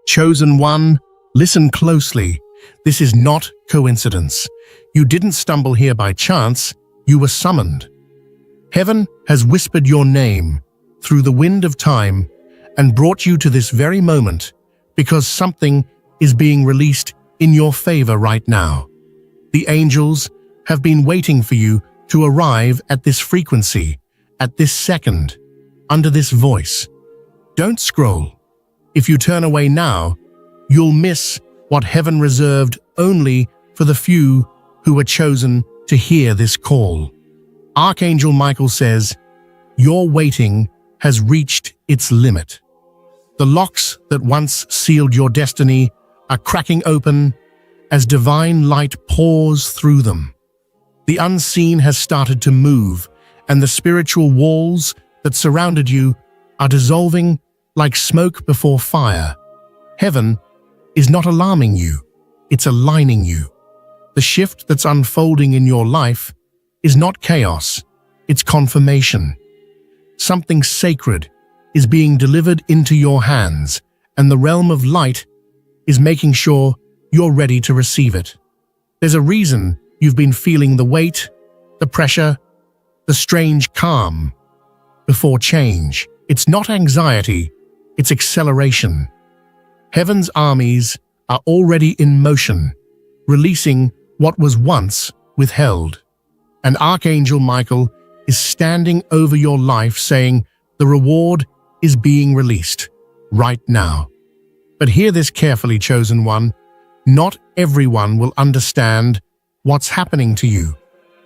Chosen one, listen closely. This is not coincidence. You didn't stumble here by chance, you were summoned. Heaven has whispered your name through the wind of time and brought you to this very moment because something is being released in your favor right now. The angels have been waiting for you to arrive at this frequency, at this second, under this voice. Don't scroll. If you turn away now, you'll miss what heaven reserved only for the few who were chosen to hear this call. Archangel Michael says, your waiting has reached its limit. The locks that once sealed your destiny are cracking open as divine light pours through them. The unseen has started to move, and the spiritual walls that surrounded you are dissolving like smoke before fire. Heaven is not alarming you, it's aligning you. The shift that's unfolding in your life is not chaos, it's confirmation. Something sacred is being delivered into your hands, and the realm of light is making sure you're ready to receive it. There's a reason you've been feeling the weight, the pressure, the strange calm before change. It's not anxiety, it's acceleration. Heaven's armies are already in motion, releasing what was once withheld. And Archangel Michael is standing over your life saying, the reward is being released right now. But hear this carefully, chosen one. Not everyone will understand what's happening to you.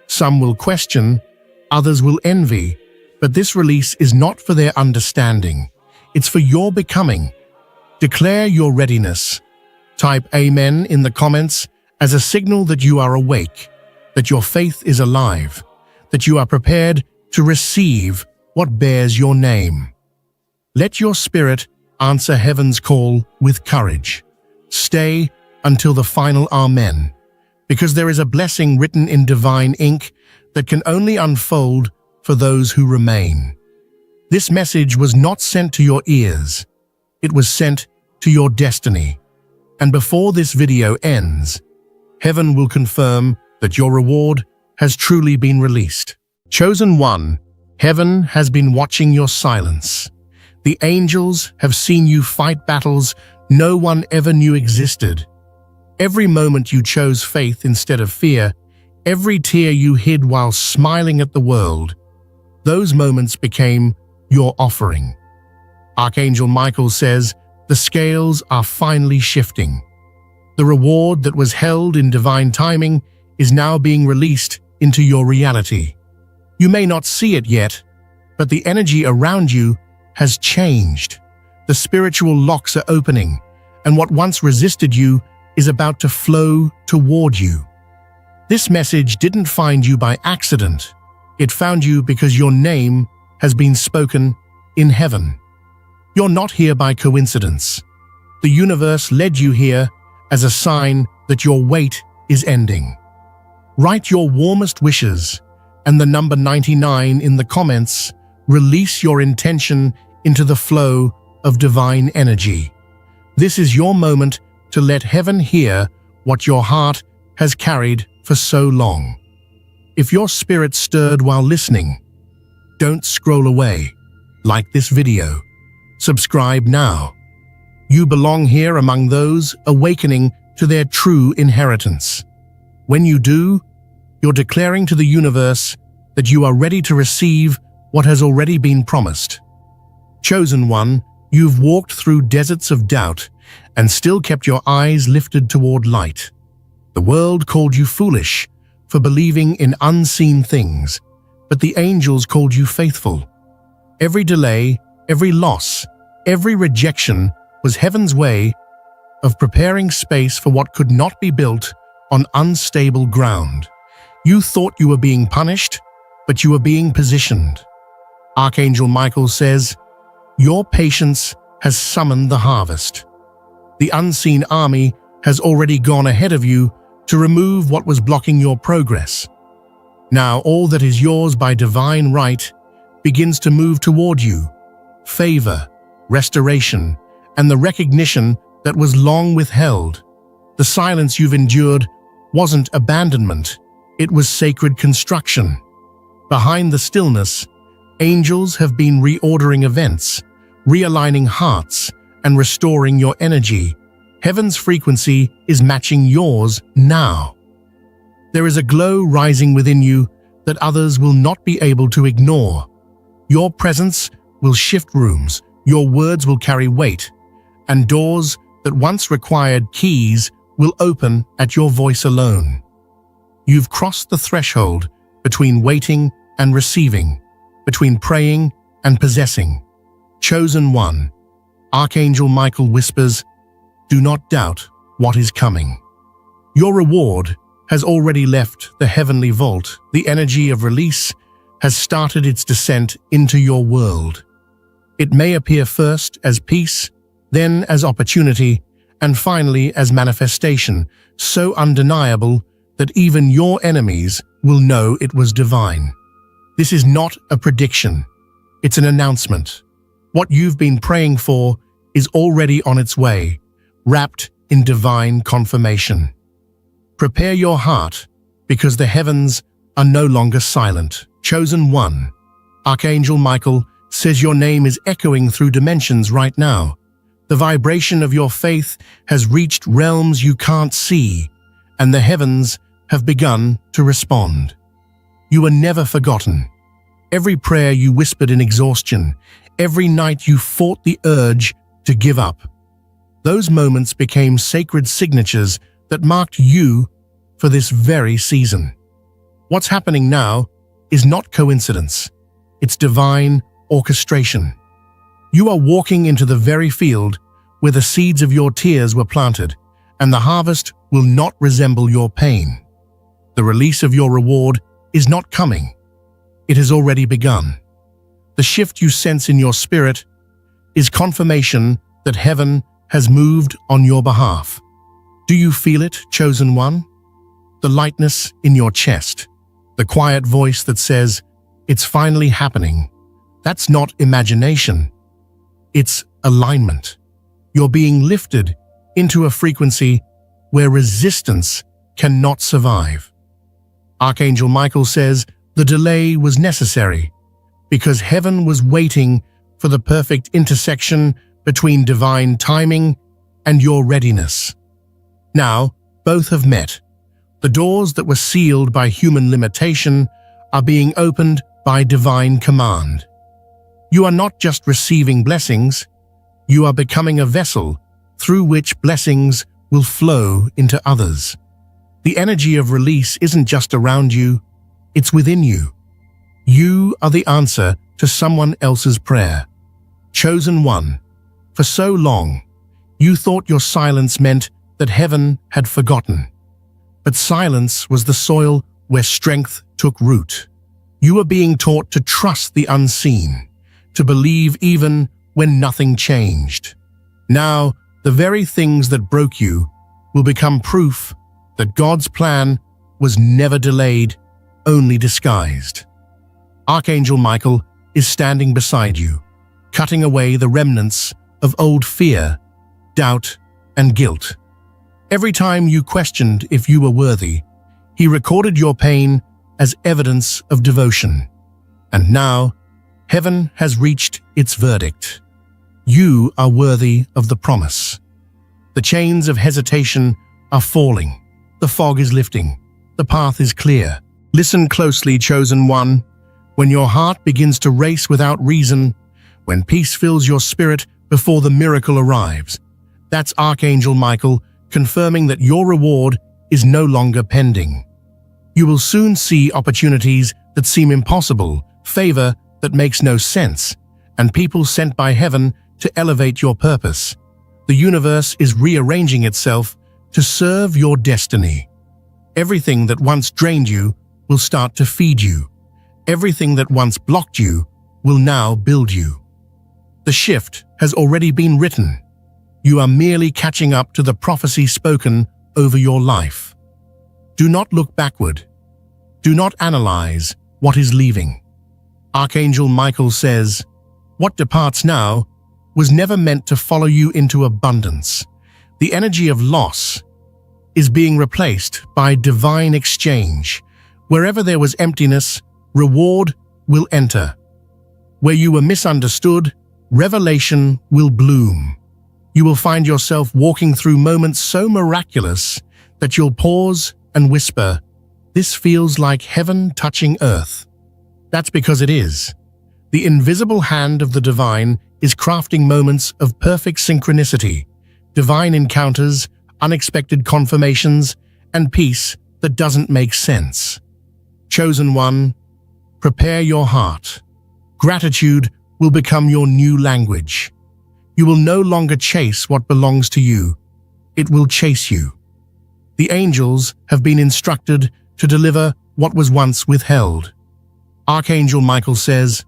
Some will question, others will envy, but this release is not for their understanding. It's for your becoming. Declare your readiness. Type Amen in the comments as a signal that you are awake, that your faith is alive, that you are prepared to receive what bears your name. Let your spirit answer heaven's call with courage. Stay until the final Amen, because there is a blessing written in divine ink that can only unfold for those who remain. This message was not sent to your ears, it was sent to your destiny. And before this video ends, heaven will confirm that your reward has truly been released. Chosen one, heaven has been watching your silence. The angels have seen you fight battles no one ever knew existed. Every moment you chose faith instead of fear, every tear you hid while smiling at the world, those moments became your offering. Archangel Michael says, the scales are finally shifting. The reward that was held in divine timing is now being released into your reality. You may not see it yet, but the energy around you has changed. The spiritual locks are opening, and what once resisted you is about to flow toward you. This message didn't find you by accident. It found you because your name has been spoken in heaven. You're not here by coincidence. The universe led you here as a sign that your wait is ending. Write your warmest wishes and the number 99 in the comments. Release your intention into the flow of divine energy. This is your moment to let heaven hear what your heart has carried for so long. If your spirit stirred while listening, don't scroll away. Like this video. Subscribe now. You belong here among those awakening to their true inheritance. When you do, you're declaring to the universe that you are ready to receive what has already been promised. Chosen one, you've walked through deserts of doubt and still kept your eyes lifted toward light. The world called you foolish for believing in unseen things, but the angels called you faithful. Every delay, every loss, every rejection was heaven's way of preparing space for what could not be built on unstable ground. You thought you were being punished, but you were being positioned. Archangel Michael says, your patience has summoned the harvest. The unseen army has already gone ahead of you to remove what was blocking your progress. Now all that is yours by divine right begins to move toward you. Favor, restoration, and the recognition that was long withheld. The silence you've endured wasn't abandonment, it was sacred construction. Behind the stillness, angels have been reordering events, realigning hearts, and restoring your energy. Heaven's frequency is matching yours now. There is a glow rising within you that others will not be able to ignore. Your presence will shift rooms, your words will carry weight, and doors that once required keys will open at your voice alone. You've crossed the threshold between waiting and receiving, between praying and possessing. Chosen one, Archangel Michael whispers, "Do not doubt what is coming." Your reward has already left the heavenly vault. The energy of release has started its descent into your world. It may appear first as peace, then as opportunity, and finally as manifestation, so undeniable that even your enemies will know it was divine. This is not a prediction. It's an announcement. What you've been praying for is already on its way, wrapped in divine confirmation. Prepare your heart, because the heavens are no longer silent. Chosen one, Archangel Michael says your name is echoing through dimensions right now. The vibration of your faith has reached realms you can't see, and the heavens have begun to respond. You are never forgotten. Every prayer you whispered in exhaustion, every night you fought the urge to give up, those moments became sacred signatures that marked you for this very season. What's happening now is not coincidence. It's divine orchestration. You are walking into the very field where the seeds of your tears were planted, and the harvest will not resemble your pain. The release of your reward is not coming. It has already begun. The shift you sense in your spirit is confirmation that heaven has moved on your behalf. Do you feel it, chosen one? The lightness in your chest, the quiet voice that says, "It's finally happening." That's not imagination. It's alignment. You're being lifted into a frequency where resistance cannot survive. Archangel Michael says the delay was necessary because heaven was waiting for the perfect intersection between divine timing and your readiness. Now, both have met. The doors that were sealed by human limitation are being opened by divine command. You are not just receiving blessings, you are becoming a vessel through which blessings will flow into others. The energy of release isn't just around you, it's within you. You are the answer to someone else's prayer. Chosen one, for so long, you thought your silence meant that heaven had forgotten. But silence was the soil where strength took root. You are being taught to trust the unseen, to believe even when nothing changed. Now, the very things that broke you will become proof that God's plan was never delayed, only disguised. Archangel Michael is standing beside you, cutting away the remnants of old fear, doubt, and guilt. Every time you questioned if you were worthy, he recorded your pain as evidence of devotion. And now, heaven has reached its verdict. You are worthy of the promise. The chains of hesitation are falling. The fog is lifting. The path is clear. Listen closely, chosen one. When your heart begins to race without reason, when peace fills your spirit before the miracle arrives, that's Archangel Michael confirming that your reward is no longer pending. You will soon see opportunities that seem impossible, favor that makes no sense, and people sent by heaven to elevate your purpose. The universe is rearranging itself to serve your destiny. Everything that once drained you will start to feed you. Everything that once blocked you will now build you. The shift has already been written. You are merely catching up to the prophecy spoken over your life. Do not look backward. Do not analyze what is leaving. Archangel Michael says, "What departs now was never meant to follow you into abundance. The energy of loss is being replaced by divine exchange. Wherever there was emptiness, reward will enter. Where you were misunderstood, revelation will bloom. You will find yourself walking through moments so miraculous that you'll pause and whisper, "This feels like heaven touching earth." That's because it is. The invisible hand of the divine is crafting moments of perfect synchronicity, divine encounters, unexpected confirmations, and peace that doesn't make sense. Chosen one, prepare your heart. Gratitude will become your new language. You will no longer chase what belongs to you. It will chase you. The angels have been instructed to deliver what was once withheld. Archangel Michael says,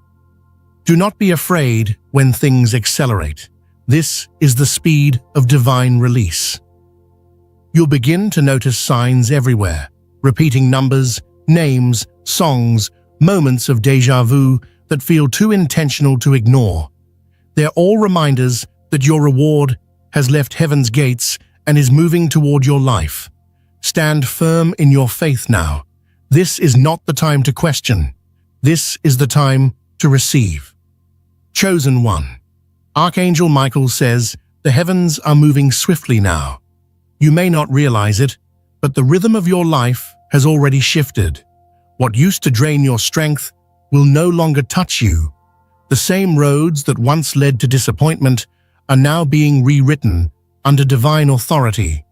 "Do not be afraid when things accelerate. This is the speed of divine release." You'll begin to notice signs everywhere, repeating numbers, names, songs, moments of déjà vu that feel too intentional to ignore. They're all reminders that your reward has left heaven's gates and is moving toward your life. Stand firm in your faith now. This is not the time to question. This is the time to receive. Chosen one. Archangel Michael says, the heavens are moving swiftly now. You may not realize it, but the rhythm of your life has already shifted. What used to drain your strength will no longer touch you. The same roads that once led to disappointment are now being rewritten under divine authority.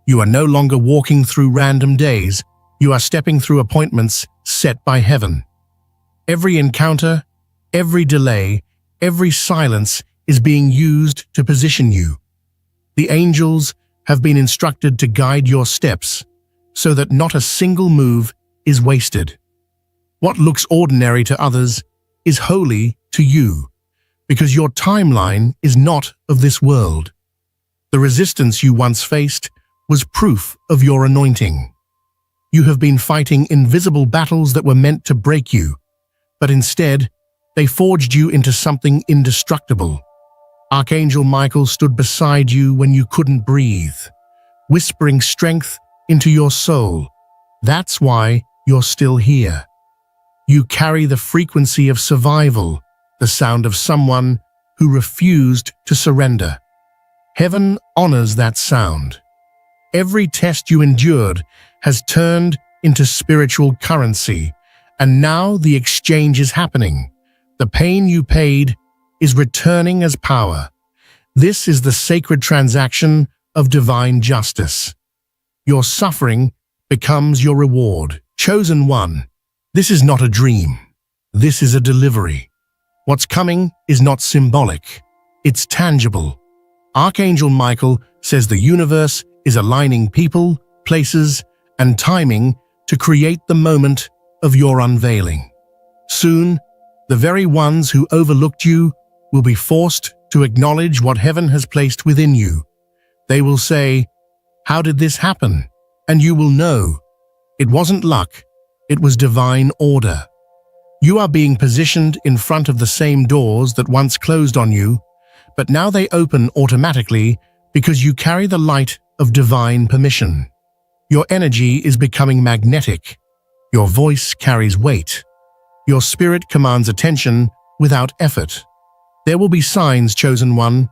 You are no longer walking through random days. You are stepping through appointments set by heaven. Every encounter, every delay, every silence is being used to position you. The angels have been instructed to guide your steps so that not a single move is wasted. What looks ordinary to others is holy to you, because your timeline is not of this world. The resistance you once faced was proof of your anointing. You have been fighting invisible battles that were meant to break you, but instead, they forged you into something indestructible. Archangel Michael stood beside you when you couldn't breathe, whispering strength into your soul. That's why you're still here. You carry the frequency of survival, the sound of someone who refused to surrender. Heaven honors that sound. Every test you endured has turned into spiritual currency, and now the exchange is happening. The pain you paid is returning as power. This is the sacred transaction of divine justice. Your suffering becomes your reward. Chosen one, this is not a dream. This is a delivery. What's coming is not symbolic. It's tangible. Archangel Michael says the universe is aligning people, places, and timing to create the moment of your unveiling. Soon, the very ones who overlooked you will be forced to acknowledge what heaven has placed within you. They will say, "How did this happen?" And you will know, it wasn't luck, it was divine order. You are being positioned in front of the same doors that once closed on you, but now they open automatically because you carry the light of divine permission. Your energy is becoming magnetic. Your voice carries weight. Your spirit commands attention without effort. There will be signs, chosen one,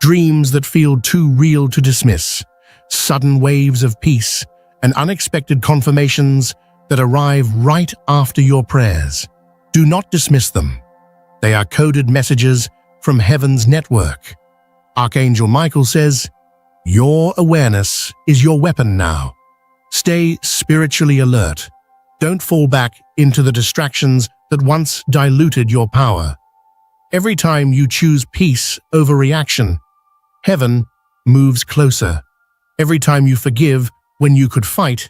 dreams that feel too real to dismiss, sudden waves of peace, and unexpected confirmations that arrive right after your prayers. Do not dismiss them. They are coded messages from heaven's network. Archangel Michael says, your awareness is your weapon now. Stay spiritually alert. Don't fall back into the distractions that once diluted your power. Every time you choose peace over reaction, heaven moves closer. Every time you forgive when you could fight,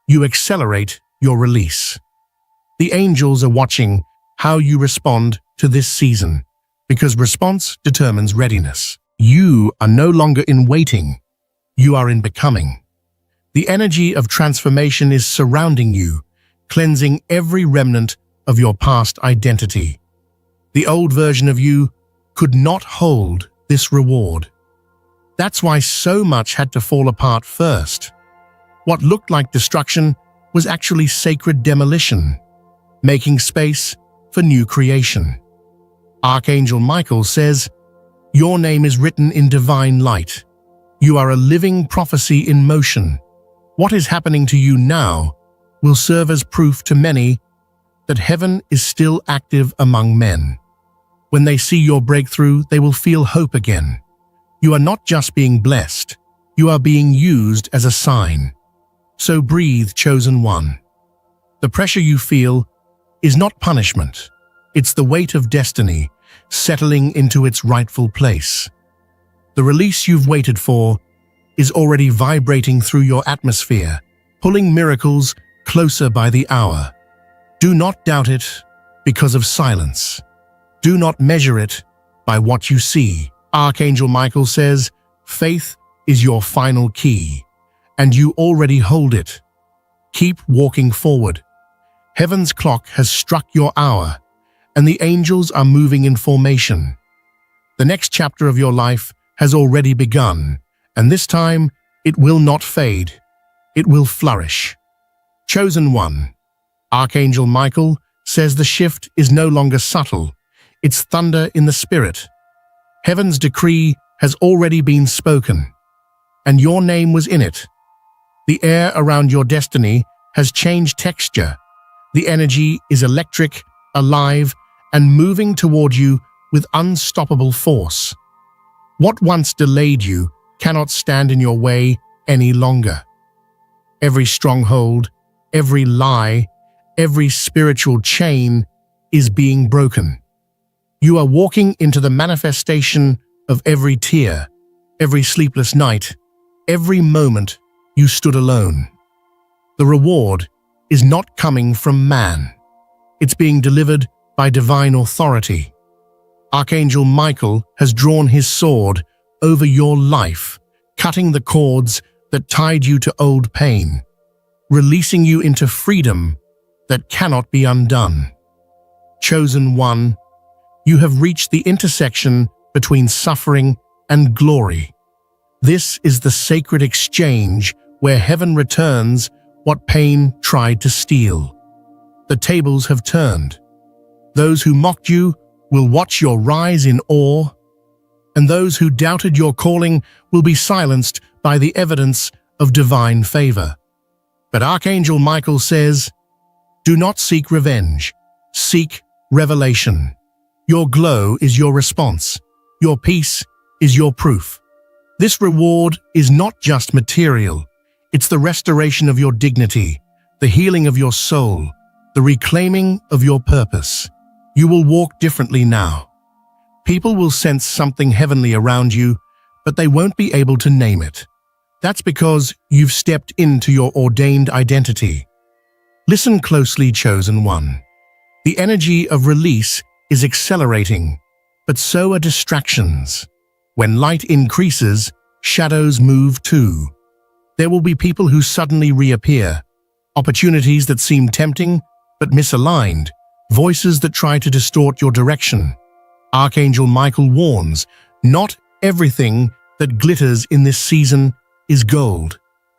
you accelerate your release. The angels are watching how you respond to this season, because response determines readiness. You are no longer in waiting. You are in becoming. The energy of transformation is surrounding you, cleansing every remnant of your past identity. The old version of you could not hold this reward. That's why so much had to fall apart first. What looked like destruction was actually sacred demolition, making space for new creation. Archangel Michael says, "Your name is written in divine light. You are a living prophecy in motion. What is happening to you now will serve as proof to many that heaven is still active among men. When they see your breakthrough, they will feel hope again. You are not just being blessed, you are being used as a sign. So breathe, chosen one. The pressure you feel is not punishment. It's the weight of destiny settling into its rightful place. The release you've waited for is already vibrating through your atmosphere, pulling miracles closer by the hour. Do not doubt it because of silence. Do not measure it by what you see. Archangel Michael says, faith is your final key, and you already hold it. Keep walking forward. Heaven's clock has struck your hour, and the angels are moving in formation. The next chapter of your life has already begun, and this time it will not fade. It will flourish. Chosen one. Archangel Michael says the shift is no longer subtle. It's thunder in the spirit. Heaven's decree has already been spoken, and your name was in it. The air around your destiny has changed texture. The energy is electric, alive, and moving toward you with unstoppable force. What once delayed you cannot stand in your way any longer. Every stronghold, every lie, every spiritual chain is being broken. You are walking into the manifestation of every tear, every sleepless night, every moment you stood alone. The reward is not coming from man. It's being delivered by divine authority. Archangel Michael has drawn his sword over your life, cutting the cords that tied you to old pain, releasing you into freedom that cannot be undone. Chosen one, you have reached the intersection between suffering and glory. This is the sacred exchange where heaven returns what pain tried to steal. The tables have turned. Those who mocked you will watch your rise in awe, and those who doubted your calling will be silenced by the evidence of divine favor. But Archangel Michael says, do not seek revenge, seek revelation. Your glow is your response. Your peace is your proof. This reward is not just material. It's the restoration of your dignity, the healing of your soul, the reclaiming of your purpose. You will walk differently now. People will sense something heavenly around you, but they won't be able to name it. That's because you've stepped into your ordained identity. Listen closely, chosen one. The energy of release is accelerating, but so are distractions. When light increases, shadows move too. There will be people who suddenly reappear, opportunities that seem tempting but misaligned, voices that try to distort your direction. Archangel Michael warns, not everything that glitters in this season is gold.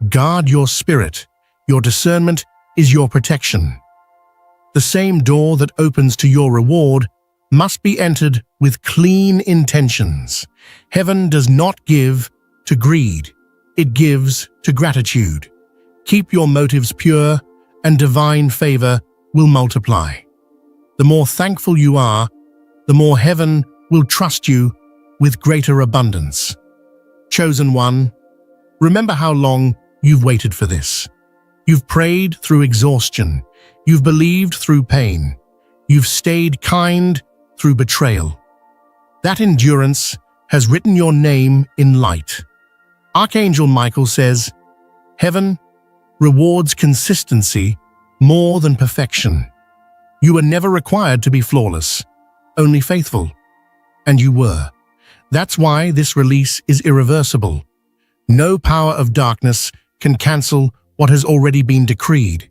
Guard your spirit. Your discernment is your protection. The same door that opens to your reward must be entered with clean intentions. Heaven does not give to greed. It gives to gratitude. Keep your motives pure, and divine favor will multiply. The more thankful you are, the more heaven will trust you with greater abundance. Chosen one, remember how long you've waited for this. You've prayed through exhaustion. You've believed through pain. You've stayed kind through betrayal. That endurance has written your name in light. Archangel Michael says, heaven rewards consistency more than perfection. You were never required to be flawless, only faithful. And you were. That's why this release is irreversible. No power of darkness can cancel what has already been decreed.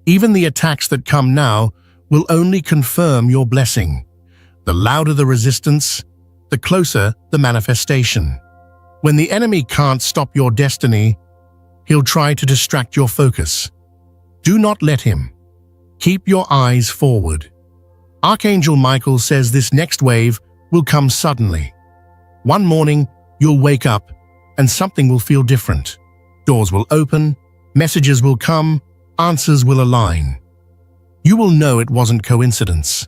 Even the attacks that come now will only confirm your blessing. The louder the resistance, the closer the manifestation. When the enemy can't stop your destiny, he'll try to distract your focus. Do not let him. Keep your eyes forward. Archangel Michael says this next wave will come suddenly. One morning, you'll wake up and something will feel different. Doors will open, messages will come, answers will align. You will know it wasn't coincidence.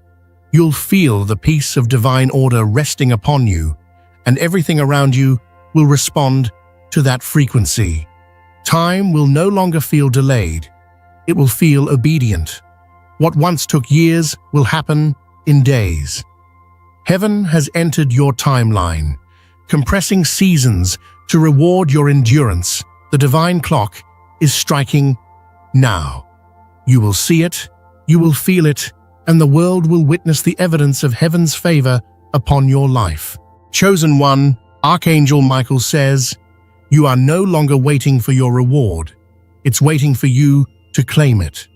You'll feel the peace of divine order resting upon you, and everything around you will respond to that frequency. Time will no longer feel delayed. It will feel obedient. What once took years will happen in days. Heaven has entered your timeline, compressing seasons to reward your endurance. The divine clock is striking now. You will see it, you will feel it, and the world will witness the evidence of heaven's favor upon your life. Chosen one, Archangel Michael says, you are no longer waiting for your reward. It's waiting for you to claim it.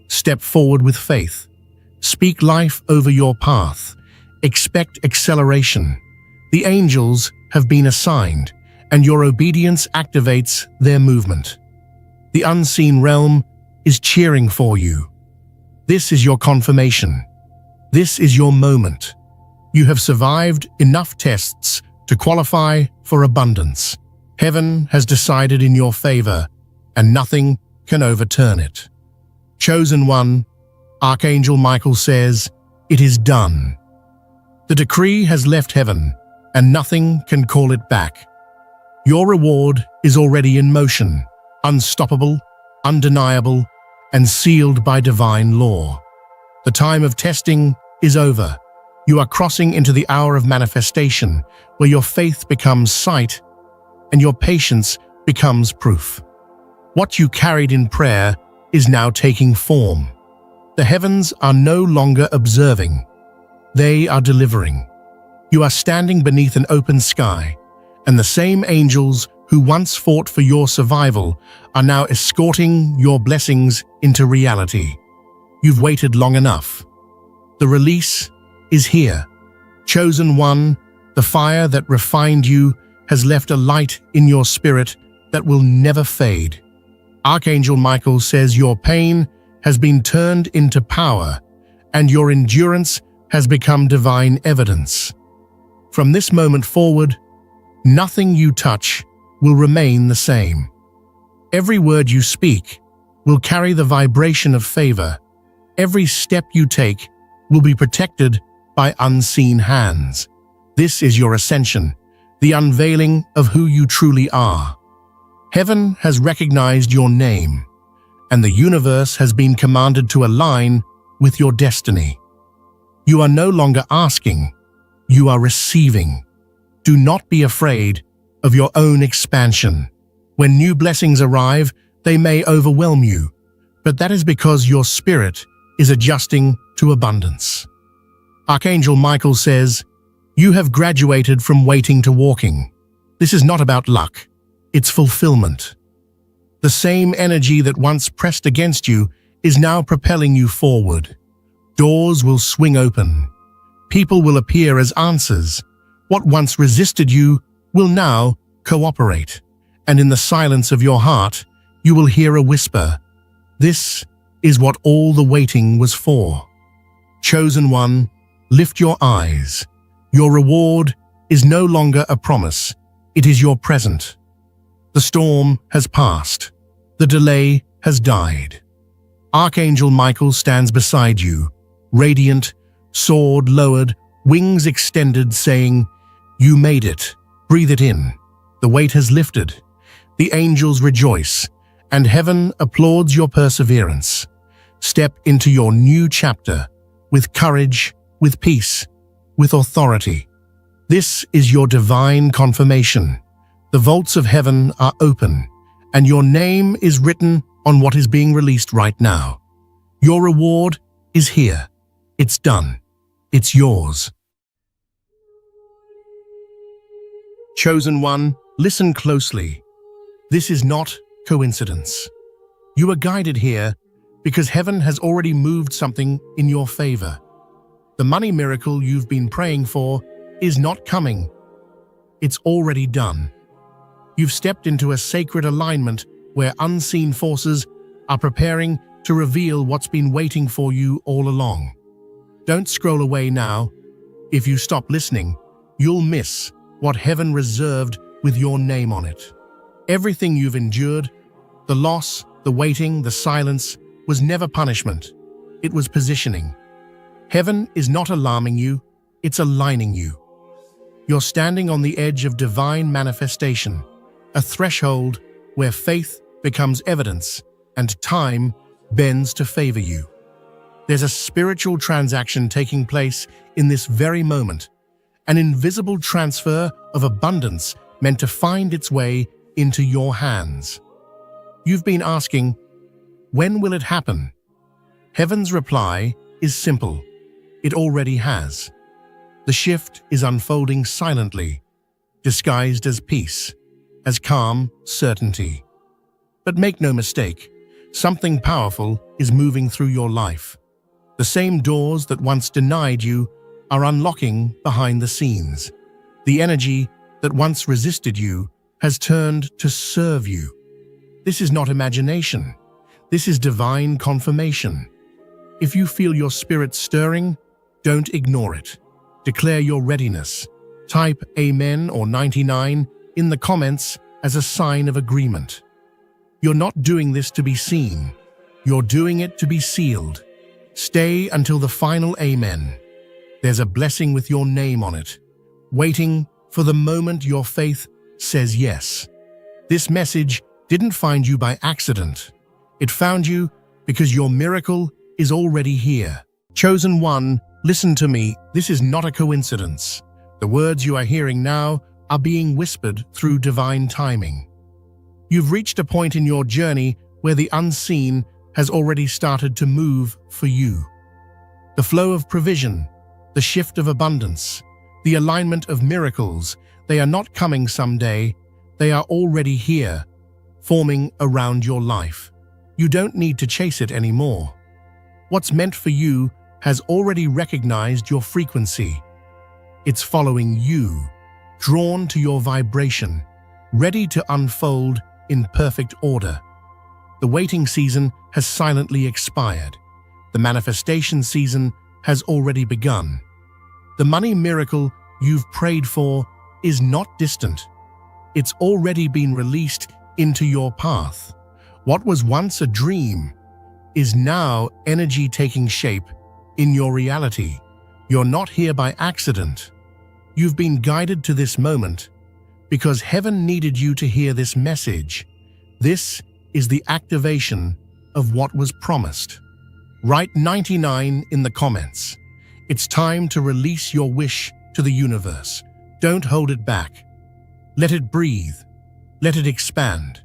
Step forward with faith. Speak life over your path. Expect acceleration. The angels have been assigned, and your obedience activates their movement. The unseen realm is cheering for you. This is your confirmation. This is your moment. You have survived enough tests to qualify for abundance. Heaven has decided in your favor, and nothing can overturn it. Chosen one, Archangel Michael says, it is done. The decree has left heaven, and nothing can call it back. Your reward is already in motion, unstoppable, undeniable, and sealed by divine law. The time of testing is over. You are crossing into the hour of manifestation, where your faith becomes sight and your patience becomes proof. What you carried in prayer is now taking form. The heavens are no longer observing. They are delivering. You are standing beneath an open sky, and the same angels who once fought for your survival are now escorting your blessings into reality. You've waited long enough. The release is here. Chosen one, the fire that refined you has left a light in your spirit that will never fade. Archangel Michael says your pain has been turned into power, and your endurance has become divine evidence. From this moment forward, nothing you touch will remain the same. Every word you speak will carry the vibration of favor. Every step you take will be protected by unseen hands. This is your ascension, the unveiling of who you truly are. Heaven has recognized your name, and the universe has been commanded to align with your destiny. You are no longer asking, you are receiving. Do not be afraid of your own expansion. When new blessings arrive, they may overwhelm you, but that is because your spirit is adjusting to abundance. Archangel Michael says, you have graduated from waiting to walking. This is not about luck, it's fulfillment. The same energy that once pressed against you is now propelling you forward. Doors will swing open. People will appear as answers. What once resisted you will now cooperate. And in the silence of your heart, you will hear a whisper. This is what all the waiting was for. Chosen one, lift your eyes. Your reward is no longer a promise. It is your present. The storm has passed. The delay has died. Archangel Michael stands beside you, radiant, sword lowered, wings extended, saying, you made it. Breathe it in. The weight has lifted. The angels rejoice, and heaven applauds your perseverance. Step into your new chapter with courage, with peace, with authority. This is your divine confirmation. The vaults of heaven are open, and your name is written on what is being released right now. Your reward is here. It's done. It's yours. Chosen one, listen closely. This is not coincidence. You are guided here because heaven has already moved something in your favor. The money miracle you've been praying for is not coming. It's already done. You've stepped into a sacred alignment where unseen forces are preparing to reveal what's been waiting for you all along. Don't scroll away now. If you stop listening, you'll miss what heaven reserved with your name on it. Everything you've endured, the loss, the waiting, the silence, was never punishment. It was positioning. Heaven is not alarming you, it's aligning you. You're standing on the edge of divine manifestation, a threshold where faith becomes evidence and time bends to favor you. There's a spiritual transaction taking place in this very moment, an invisible transfer of abundance meant to find its way into your hands. You've been asking, when will it happen? Heaven's reply is simple. It already has. The shift is unfolding silently, disguised as peace, as calm certainty. But make no mistake, something powerful is moving through your life. The same doors that once denied you are unlocking behind the scenes. The energy that once resisted you has turned to serve you. This is not imagination. This is divine confirmation. If you feel your spirit stirring, don't ignore it. Declare your readiness. Type Amen or 99 in the comments as a sign of agreement. You're not doing this to be seen. You're doing it to be sealed. Stay until the final Amen. There's a blessing with your name on it, waiting for the moment your faith says yes. This message didn't find you by accident. It found you because your miracle is already here. Chosen one, listen to me. This is not a coincidence. The words you are hearing now are being whispered through divine timing. You've reached a point in your journey where the unseen has already started to move for you. The flow of provision, the shift of abundance, the alignment of miracles, they are not coming someday, they are already here, forming around your life. You don't need to chase it anymore. What's meant for you has already recognized your frequency. It's following you, drawn to your vibration, ready to unfold in perfect order. The waiting season has silently expired. The manifestation season has already begun. The money miracle you've prayed for is not distant. It's already been released into your path. What was once a dream is now energy taking shape in your reality. You're not here by accident. You've been guided to this moment because heaven needed you to hear this message. This is the activation of what was promised. Write 99 in the comments. It's time to release your wish to the universe. Don't hold it back. Let it breathe. Let it expand.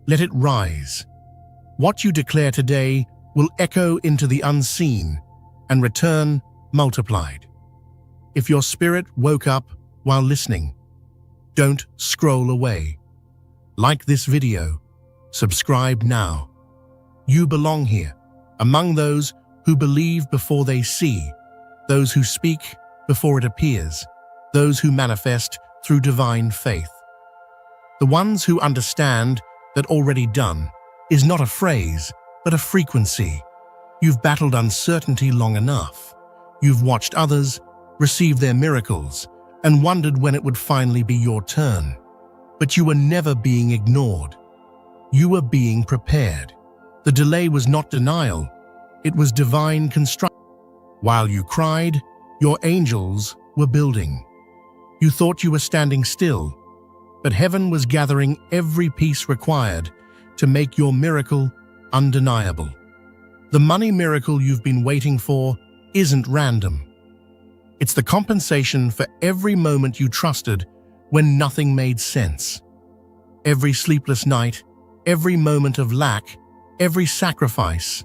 Let it rise. What you declare today will echo into the unseen and return multiplied. If your spirit woke up while listening, don't scroll away. Like this video. Subscribe now. You belong here, among those who believe before they see, those who speak before it appears, those who manifest through divine faith. The ones who understand that already done is not a phrase, but a frequency. You've battled uncertainty long enough. You've watched others receive their miracles and wondered when it would finally be your turn. But you were never being ignored. You were being prepared. The delay was not denial. It was divine construction. While you cried, your angels were building. You thought you were standing still, but heaven was gathering every piece required to make your miracle undeniable. The money miracle you've been waiting for isn't random. It's the compensation for every moment you trusted when nothing made sense. Every sleepless night, every moment of lack, every sacrifice,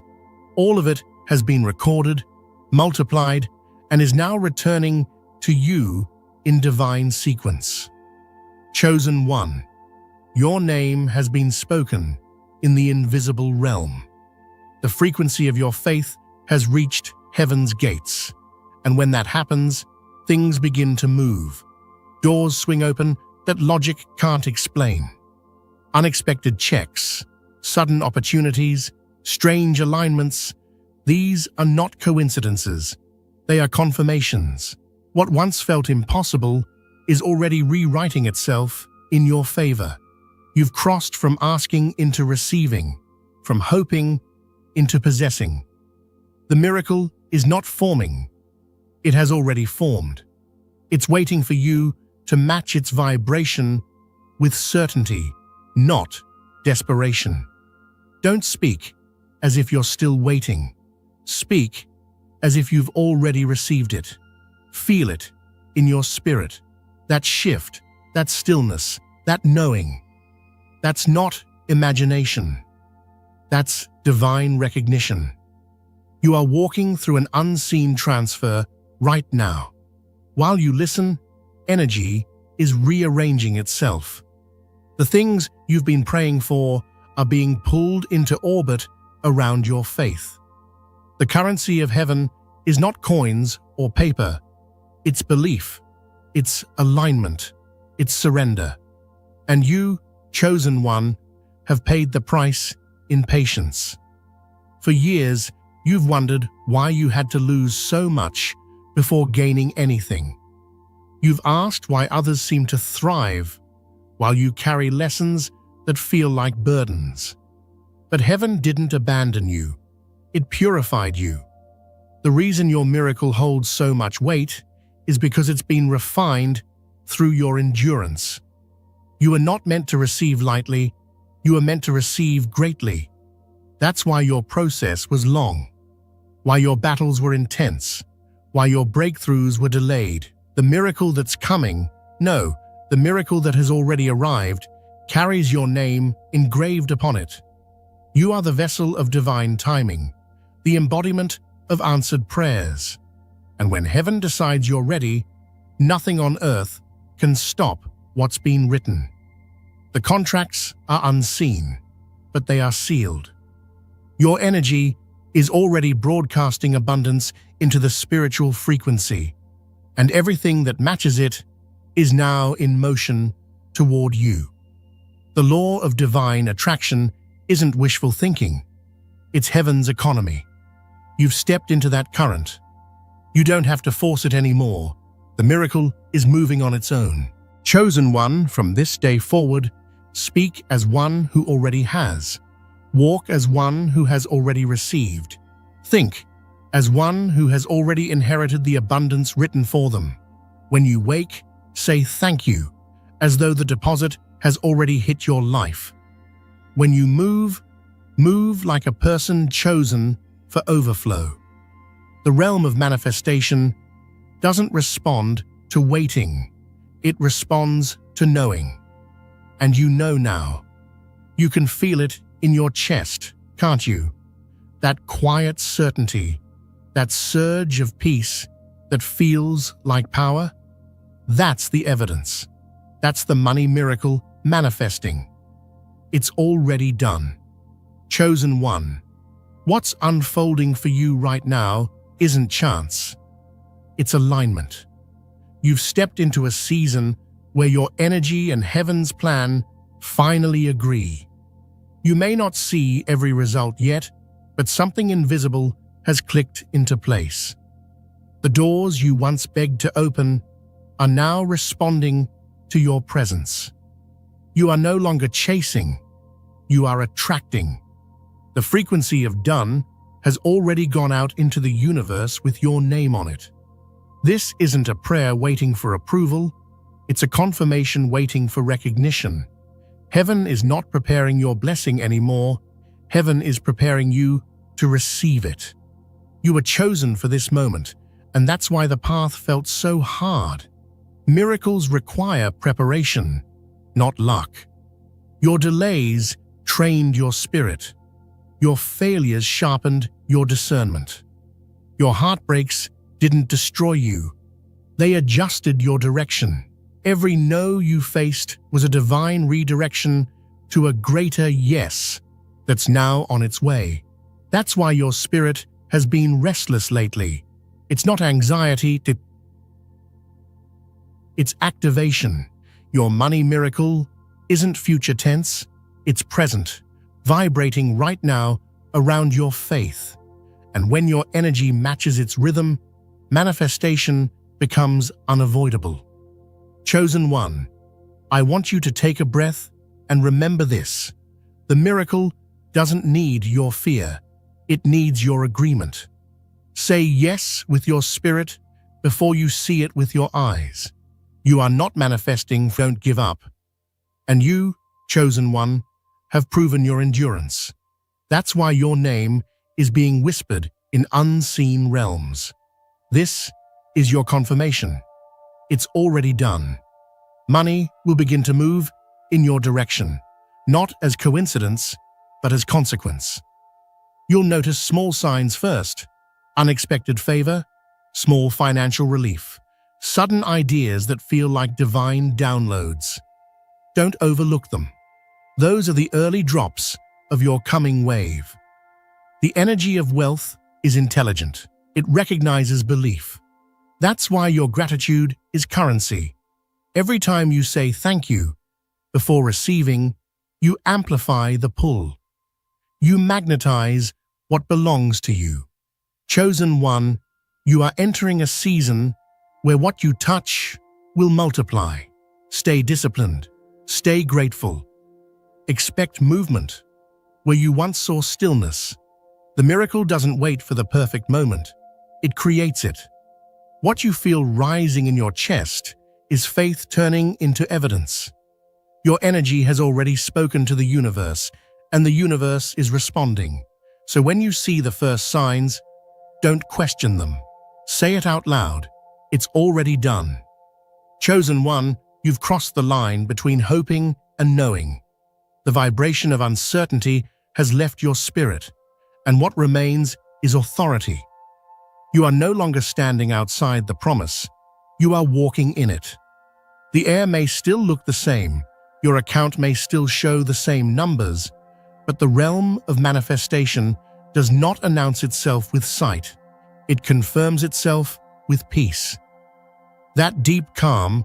all of it has been recorded, multiplied, and is now returning to you in divine sequence. Chosen one, your name has been spoken in the invisible realm. The frequency of your faith has reached heaven's gates, and when that happens, things begin to move. Doors swing open that logic can't explain. Unexpected checks, sudden opportunities, strange alignments. These are not coincidences. They are confirmations. What once felt impossible is already rewriting itself in your favor. You've crossed from asking into receiving, from hoping into possessing. The miracle is not forming. It has already formed. It's waiting for you to match its vibration with certainty, not desperation. Don't speak as if you're still waiting. Speak as if you've already received it. Feel it in your spirit. That shift, that stillness, that knowing. That's not imagination. That's divine recognition. You are walking through an unseen transfer right now. While you listen, energy is rearranging itself. The things you've been praying for are being pulled into orbit around your faith. The currency of heaven is not coins or paper. It's belief, it's alignment, it's surrender. And you, chosen one, have paid the price in patience. For years, you've wondered why you had to lose so much before gaining anything. You've asked why others seem to thrive while you carry lessons that feel like burdens. But heaven didn't abandon you. It purified you. The reason your miracle holds so much weight is because it's been refined through your endurance. You are not meant to receive lightly, you are meant to receive greatly. That's why your process was long, why your battles were intense, why your breakthroughs were delayed. The miracle that's coming, no, the miracle that has already arrived, carries your name engraved upon it. You are the vessel of divine timing, the embodiment of answered prayers. And when heaven decides you're ready, nothing on earth can stop what's been written. The contracts are unseen, but they are sealed. Your energy is already broadcasting abundance into the spiritual frequency, and everything that matches it is now in motion toward you. The law of divine attraction isn't wishful thinking. It's heaven's economy. You've stepped into that current. You don't have to force it anymore. The miracle is moving on its own. Chosen one, from this day forward, speak as one who already has. Walk as one who has already received. Think as one who has already inherited the abundance written for them. When you wake, say thank you, as though the deposit has already hit your life. When you move, move like a person chosen for overflow. The realm of manifestation doesn't respond to waiting. It responds to knowing. And you know now. You can feel it in your chest, can't you? That quiet certainty, that surge of peace that feels like power. That's the evidence. That's the money miracle manifesting. It's already done. Chosen one. What's unfolding for you right now isn't chance. It's alignment. You've stepped into a season where your energy and heaven's plan finally agree. You may not see every result yet, but something invisible has clicked into place. The doors you once begged to open are now responding to your presence. You are no longer chasing, you are attracting. The frequency of done has already gone out into the universe with your name on it. This isn't a prayer waiting for approval, it's a confirmation waiting for recognition. Heaven is not preparing your blessing anymore, heaven is preparing you to receive it. You were chosen for this moment, and that's why the path felt so hard. Miracles require preparation, not luck. Your delays trained your spirit. Your failures sharpened your discernment. Your heartbreaks didn't destroy you. They adjusted your direction. Every no you faced was a divine redirection to a greater yes that's now on its way. That's why your spirit has been restless lately. It's not anxiety, it's activation. Your money miracle isn't future tense, It's present, vibrating right now around your faith. And when your energy matches its rhythm, manifestation becomes unavoidable. Chosen one, I want you to take a breath and remember this. The miracle doesn't need your fear. It needs your agreement. Say yes with your spirit before you see it with your eyes. You are not manifesting, don't give up. And you, chosen one, have proven your endurance. That's why your name is being whispered in unseen realms. This is your confirmation. It's already done. Money will begin to move in your direction, not as coincidence, but as consequence. You'll notice small signs first: unexpected favor, small financial relief, sudden ideas that feel like divine downloads. Don't overlook them. Those are the early drops of your coming wave. The energy of wealth is intelligent. It recognizes belief. That's why your gratitude is currency. Every time you say thank you before receiving, you amplify the pull. You magnetize what belongs to you. Chosen one, you are entering a season where what you touch will multiply. Stay disciplined. Stay grateful. Expect movement where you once saw stillness. The miracle doesn't wait for the perfect moment. It creates it. What you feel rising in your chest is faith turning into evidence. Your energy has already spoken to the universe, and the universe is responding. So when you see the first signs, don't question them. Say it out loud. It's already done. Chosen one, you've crossed the line between hoping and knowing. The vibration of uncertainty has left your spirit, and what remains is authority. You are no longer standing outside the promise. You are walking in it. The air may still look the same, your account may still show the same numbers, but the realm of manifestation does not announce itself with sight. It confirms itself with peace. That deep calm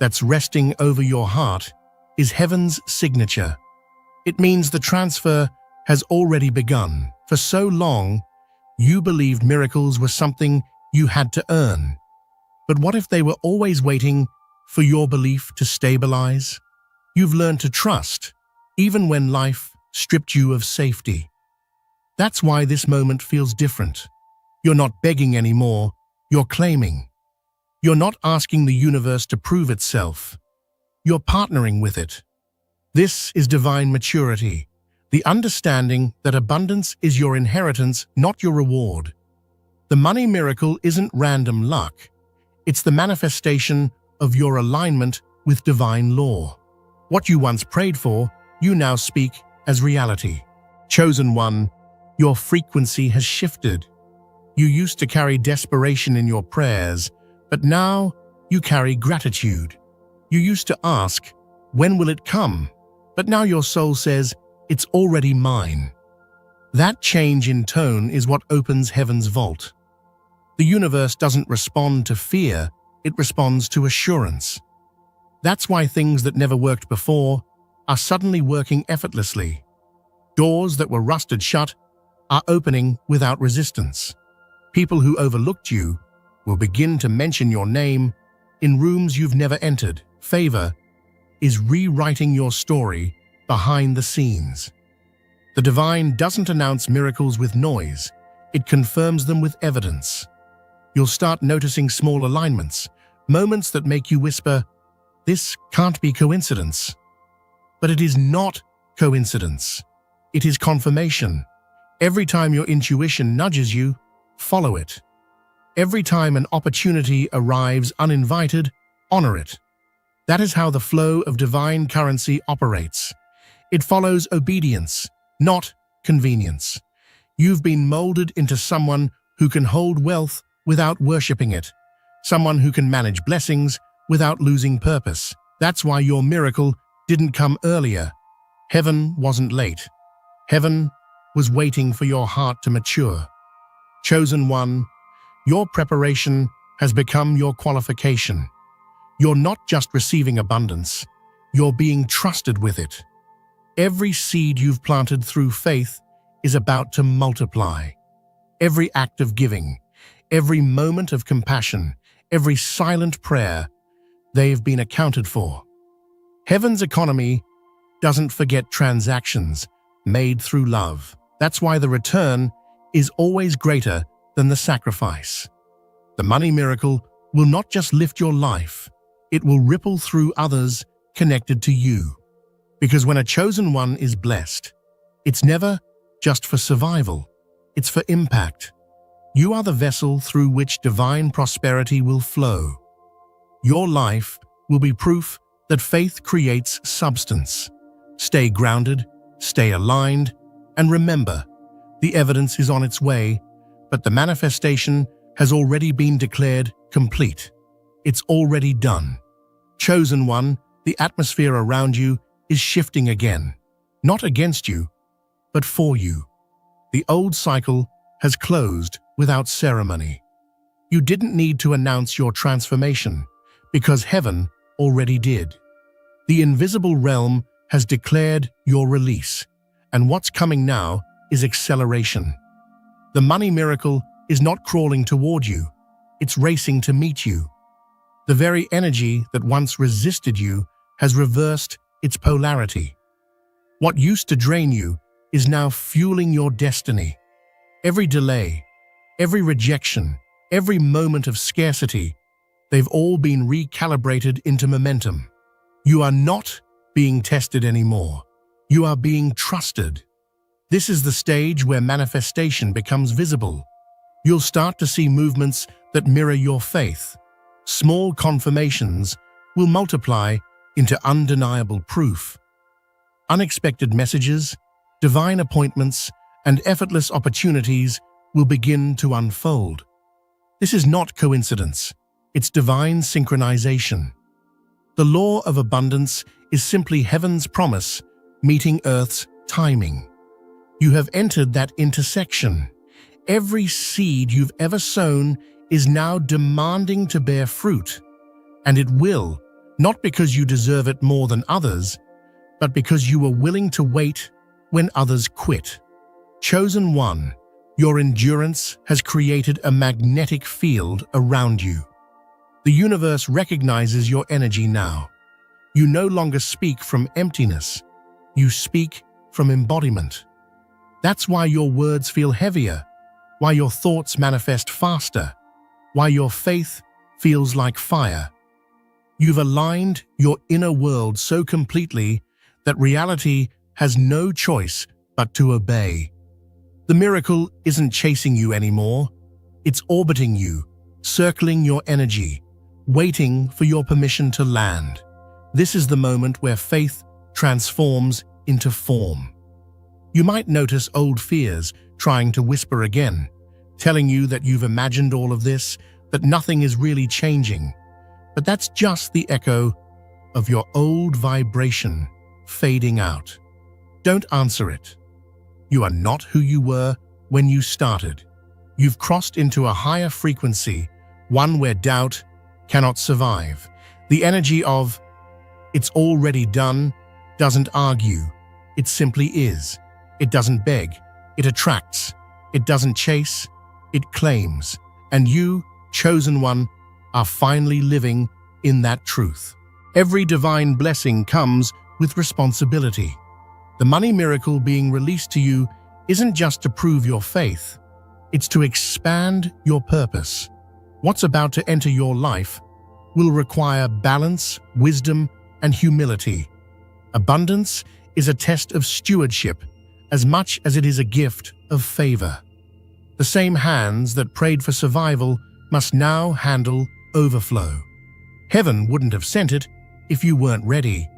that's resting over your heart is heaven's signature. It means the transfer has already begun. For so long, you believed miracles were something you had to earn. But what if they were always waiting for your belief to stabilize? You've learned to trust, even when life stripped you of safety. That's why this moment feels different. You're not begging anymore, you're claiming. You're not asking the universe to prove itself. You're partnering with it. This is divine maturity, the understanding that abundance is your inheritance, not your reward. The money miracle isn't random luck. It's the manifestation of your alignment with divine law. What you once prayed for, you now speak as reality. Chosen one, your frequency has shifted. You used to carry desperation in your prayers, but now you carry gratitude. You used to ask, when will it come? But now your soul says, it's already mine. That change in tone is what opens heaven's vault. The universe doesn't respond to fear, it responds to assurance. That's why things that never worked before are suddenly working effortlessly. Doors that were rusted shut are opening without resistance. People who overlooked you will begin to mention your name in rooms you've never entered. Favor is rewriting your story behind the scenes. The divine doesn't announce miracles with noise, it confirms them with evidence. You'll start noticing small alignments, moments that make you whisper, "This can't be coincidence." But it is not coincidence. It is confirmation. Every time your intuition nudges you, follow it. Every time an opportunity arrives uninvited, honor it. That is how the flow of divine currency operates. It follows obedience, not convenience. You've been molded into someone who can hold wealth without worshipping it, someone who can manage blessings without losing purpose. That's why your miracle didn't come earlier. Heaven wasn't late. Heaven was waiting for your heart to mature. Chosen one, your preparation has become your qualification. You're not just receiving abundance, you're being trusted with it. Every seed you've planted through faith is about to multiply. Every act of giving, every moment of compassion, every silent prayer, they've been accounted for. Heaven's economy doesn't forget transactions made through love. That's why the return is always greater than the sacrifice. The money miracle will not just lift your life, it will ripple through others connected to you. Because when a chosen one is blessed, it's never just for survival, it's for impact. You are the vessel through which divine prosperity will flow. Your life will be proof that faith creates substance. Stay grounded, stay aligned, and remember, the evidence is on its way, but the manifestation has already been declared complete. It's already done. Chosen one, the atmosphere around you is shifting again, not against you, but for you. The old cycle has closed without ceremony. You didn't need to announce your transformation because heaven already did. The invisible realm has declared your release, and what's coming now is acceleration. The money miracle is not crawling toward you, it's racing to meet you. The very energy that once resisted you has reversed its polarity. What used to drain you is now fueling your destiny. Every delay, every rejection, every moment of scarcity, they've all been recalibrated into momentum. You are not being tested anymore. You are being trusted. This is the stage where manifestation becomes visible. You'll start to see movements that mirror your faith. Small confirmations will multiply into undeniable proof. Unexpected messages, divine appointments, and effortless opportunities will begin to unfold. This is not coincidence, it's divine synchronization. The law of abundance is simply heaven's promise meeting Earth's timing. You have entered that intersection. Every seed you've ever sown is now demanding to bear fruit, and it will, not because you deserve it more than others, but because you were willing to wait when others quit. Chosen one, your endurance has created a magnetic field around you. The universe recognizes your energy now. You no longer speak from emptiness, you speak from embodiment. That's why your words feel heavier, why your thoughts manifest faster, why your faith feels like fire. You've aligned your inner world so completely that reality has no choice but to obey. The miracle isn't chasing you anymore. It's orbiting you, circling your energy, waiting for your permission to land. This is the moment where faith transforms into form. You might notice old fears trying to whisper again, telling you that you've imagined all of this, that nothing is really changing. But that's just the echo of your old vibration fading out. Don't answer it. You are not who you were when you started. You've crossed into a higher frequency, one where doubt cannot survive. The energy of, "It's already done," doesn't argue. It simply is. It doesn't beg. It attracts. It doesn't chase. It claims. And you, chosen one, are finally living in that truth. Every divine blessing comes with responsibility. The money miracle being released to you isn't just to prove your faith. It's to expand your purpose. What's about to enter your life will require balance, wisdom, and humility. Abundance is a test of stewardship as much as it is a gift of favor. The same hands that prayed for survival must now handle overflow. Heaven wouldn't have sent it if you weren't ready.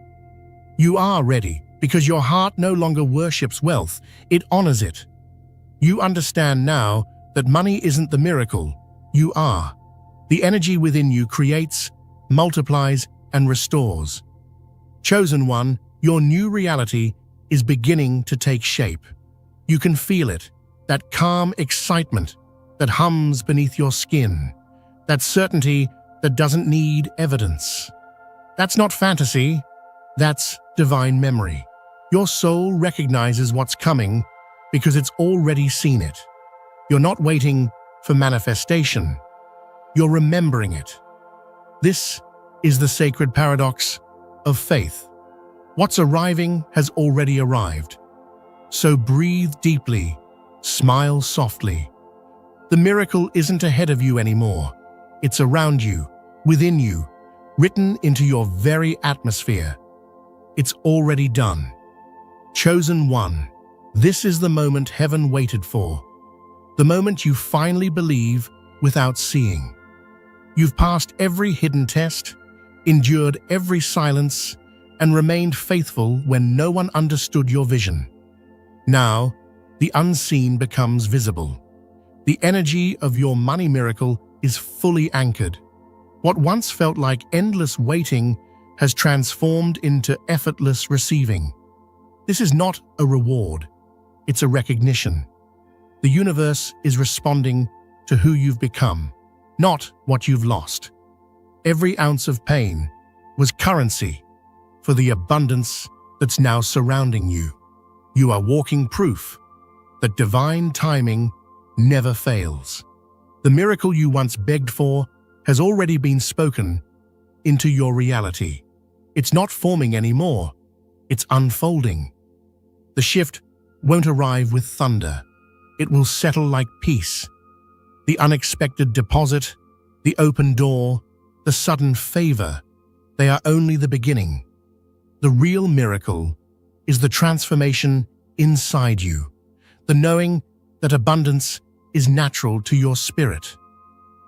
You are ready because your heart no longer worships wealth, it honors it. You understand now that money isn't the miracle, you are. The energy within you creates, multiplies, and restores. Chosen one, your new reality is beginning to take shape. You can feel it, that calm excitement that hums beneath your skin, that certainty that doesn't need evidence. That's not fantasy, that's divine memory. Your soul recognizes what's coming because it's already seen it. You're not waiting for manifestation. You're remembering it. This is the sacred paradox of faith. What's arriving has already arrived. So breathe deeply, smile softly. The miracle isn't ahead of you anymore. It's around you, within you, written into your very atmosphere. It's already done. Chosen one, this is the moment heaven waited for. The moment you finally believe without seeing. You've passed every hidden test, endured every silence, and remained faithful when no one understood your vision. Now, the unseen becomes visible. The energy of your money miracle is fully anchored. What once felt like endless waiting has transformed into effortless receiving. This is not a reward, it's a recognition. The universe is responding to who you've become, not what you've lost. Every ounce of pain was currency for the abundance that's now surrounding you. You are walking proof that divine timing never fails. The miracle you once begged for has already been spoken into your reality. It's not forming anymore, it's unfolding. The shift won't arrive with thunder. It will settle like peace. The unexpected deposit, the open door, the sudden favor, they are only the beginning. The real miracle is the transformation inside you, the knowing that abundance is natural to your spirit.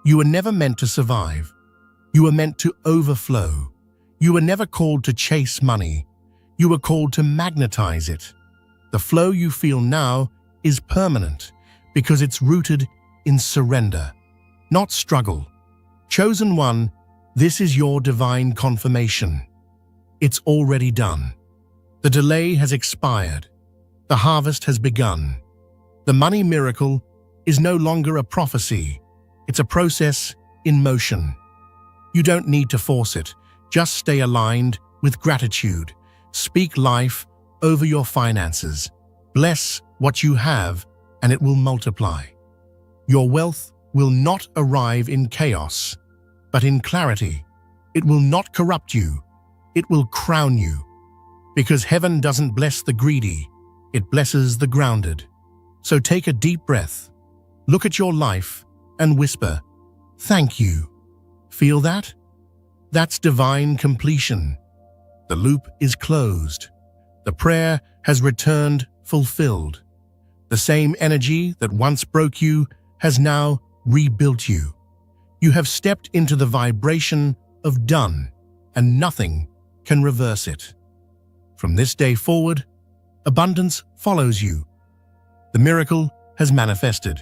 You were never meant to survive. You were meant to overflow. You were never called to chase money. You were called to magnetize it. The flow you feel now is permanent because it's rooted in surrender, not struggle. Chosen one, this is your divine confirmation. It's already done. The delay has expired. The harvest has begun. The money miracle is no longer a prophecy. It's a process in motion. You don't need to force it. Just stay aligned with gratitude. Speak life over your finances. Bless what you have, and it will multiply. Your wealth will not arrive in chaos, but in clarity. It will not corrupt you. It will crown you. Because heaven doesn't bless the greedy, it blesses the grounded. So take a deep breath. Look at your life and whisper, "Thank you." Feel that? That's divine completion. The loop is closed. The prayer has returned fulfilled. The same energy that once broke you has now rebuilt you. You have stepped into the vibration of done, and nothing can reverse it. From this day forward, abundance follows you. The miracle has manifested.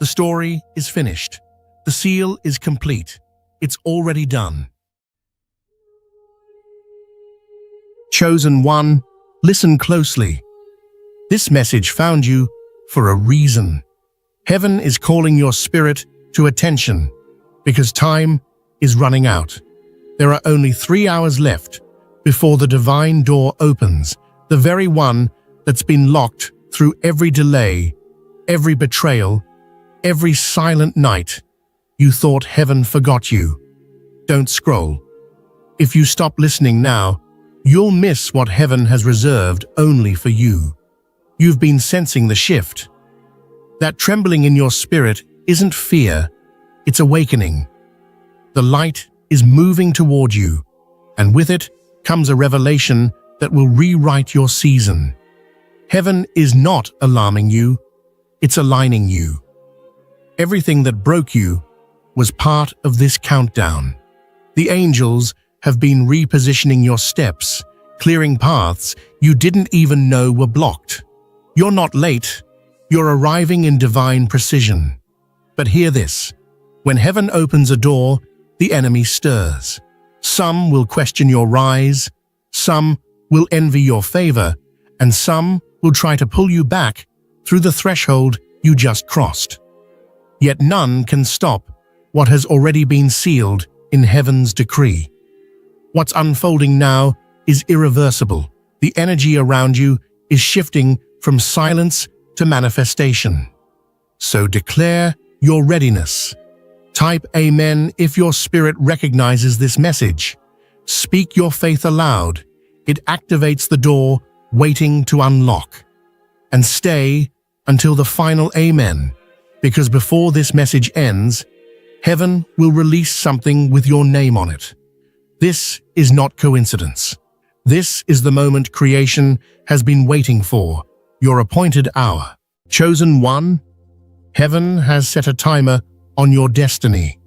The story is finished. The seal is complete. It's already done. Chosen one, listen closely. This message found you for a reason. Heaven is calling your spirit to attention because time is running out. There are only 3 hours left before the divine door opens, the very one that's been locked through every delay, every betrayal, every silent night. You thought heaven forgot you. Don't scroll. If you stop listening now, you'll miss what heaven has reserved only for you. You've been sensing the shift. That trembling in your spirit isn't fear, it's awakening. The light is moving toward you, and with it comes a revelation that will rewrite your season. Heaven is not alarming you, it's aligning you. Everything that broke you was part of this countdown. The angels have been repositioning your steps, clearing paths you didn't even know were blocked. You're not late, you're arriving in divine precision. But hear this, when heaven opens a door, the enemy stirs. Some will question your rise, some will envy your favor, and some will try to pull you back through the threshold you just crossed. Yet none can stop what has already been sealed in heaven's decree. What's unfolding now is irreversible. The energy around you is shifting from silence to manifestation. So declare your readiness. Type Amen if your spirit recognizes this message. Speak your faith aloud. It activates the door waiting to unlock. And stay until the final Amen, because before this message ends, heaven will release something with your name on it. This is not coincidence. This is the moment creation has been waiting for, your appointed hour. Chosen one, heaven has set a timer on your destiny.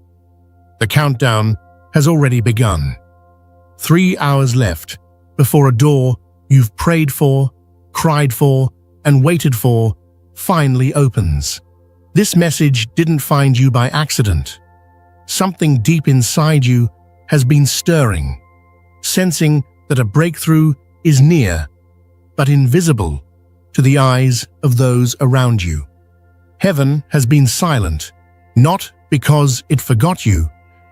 The countdown has already begun. 3 hours left before a door you've prayed for, cried for, and waited for finally opens. This message didn't find you by accident. Something deep inside you has been stirring, sensing that a breakthrough is near, but invisible to the eyes of those around you. Heaven has been silent, not because it forgot you,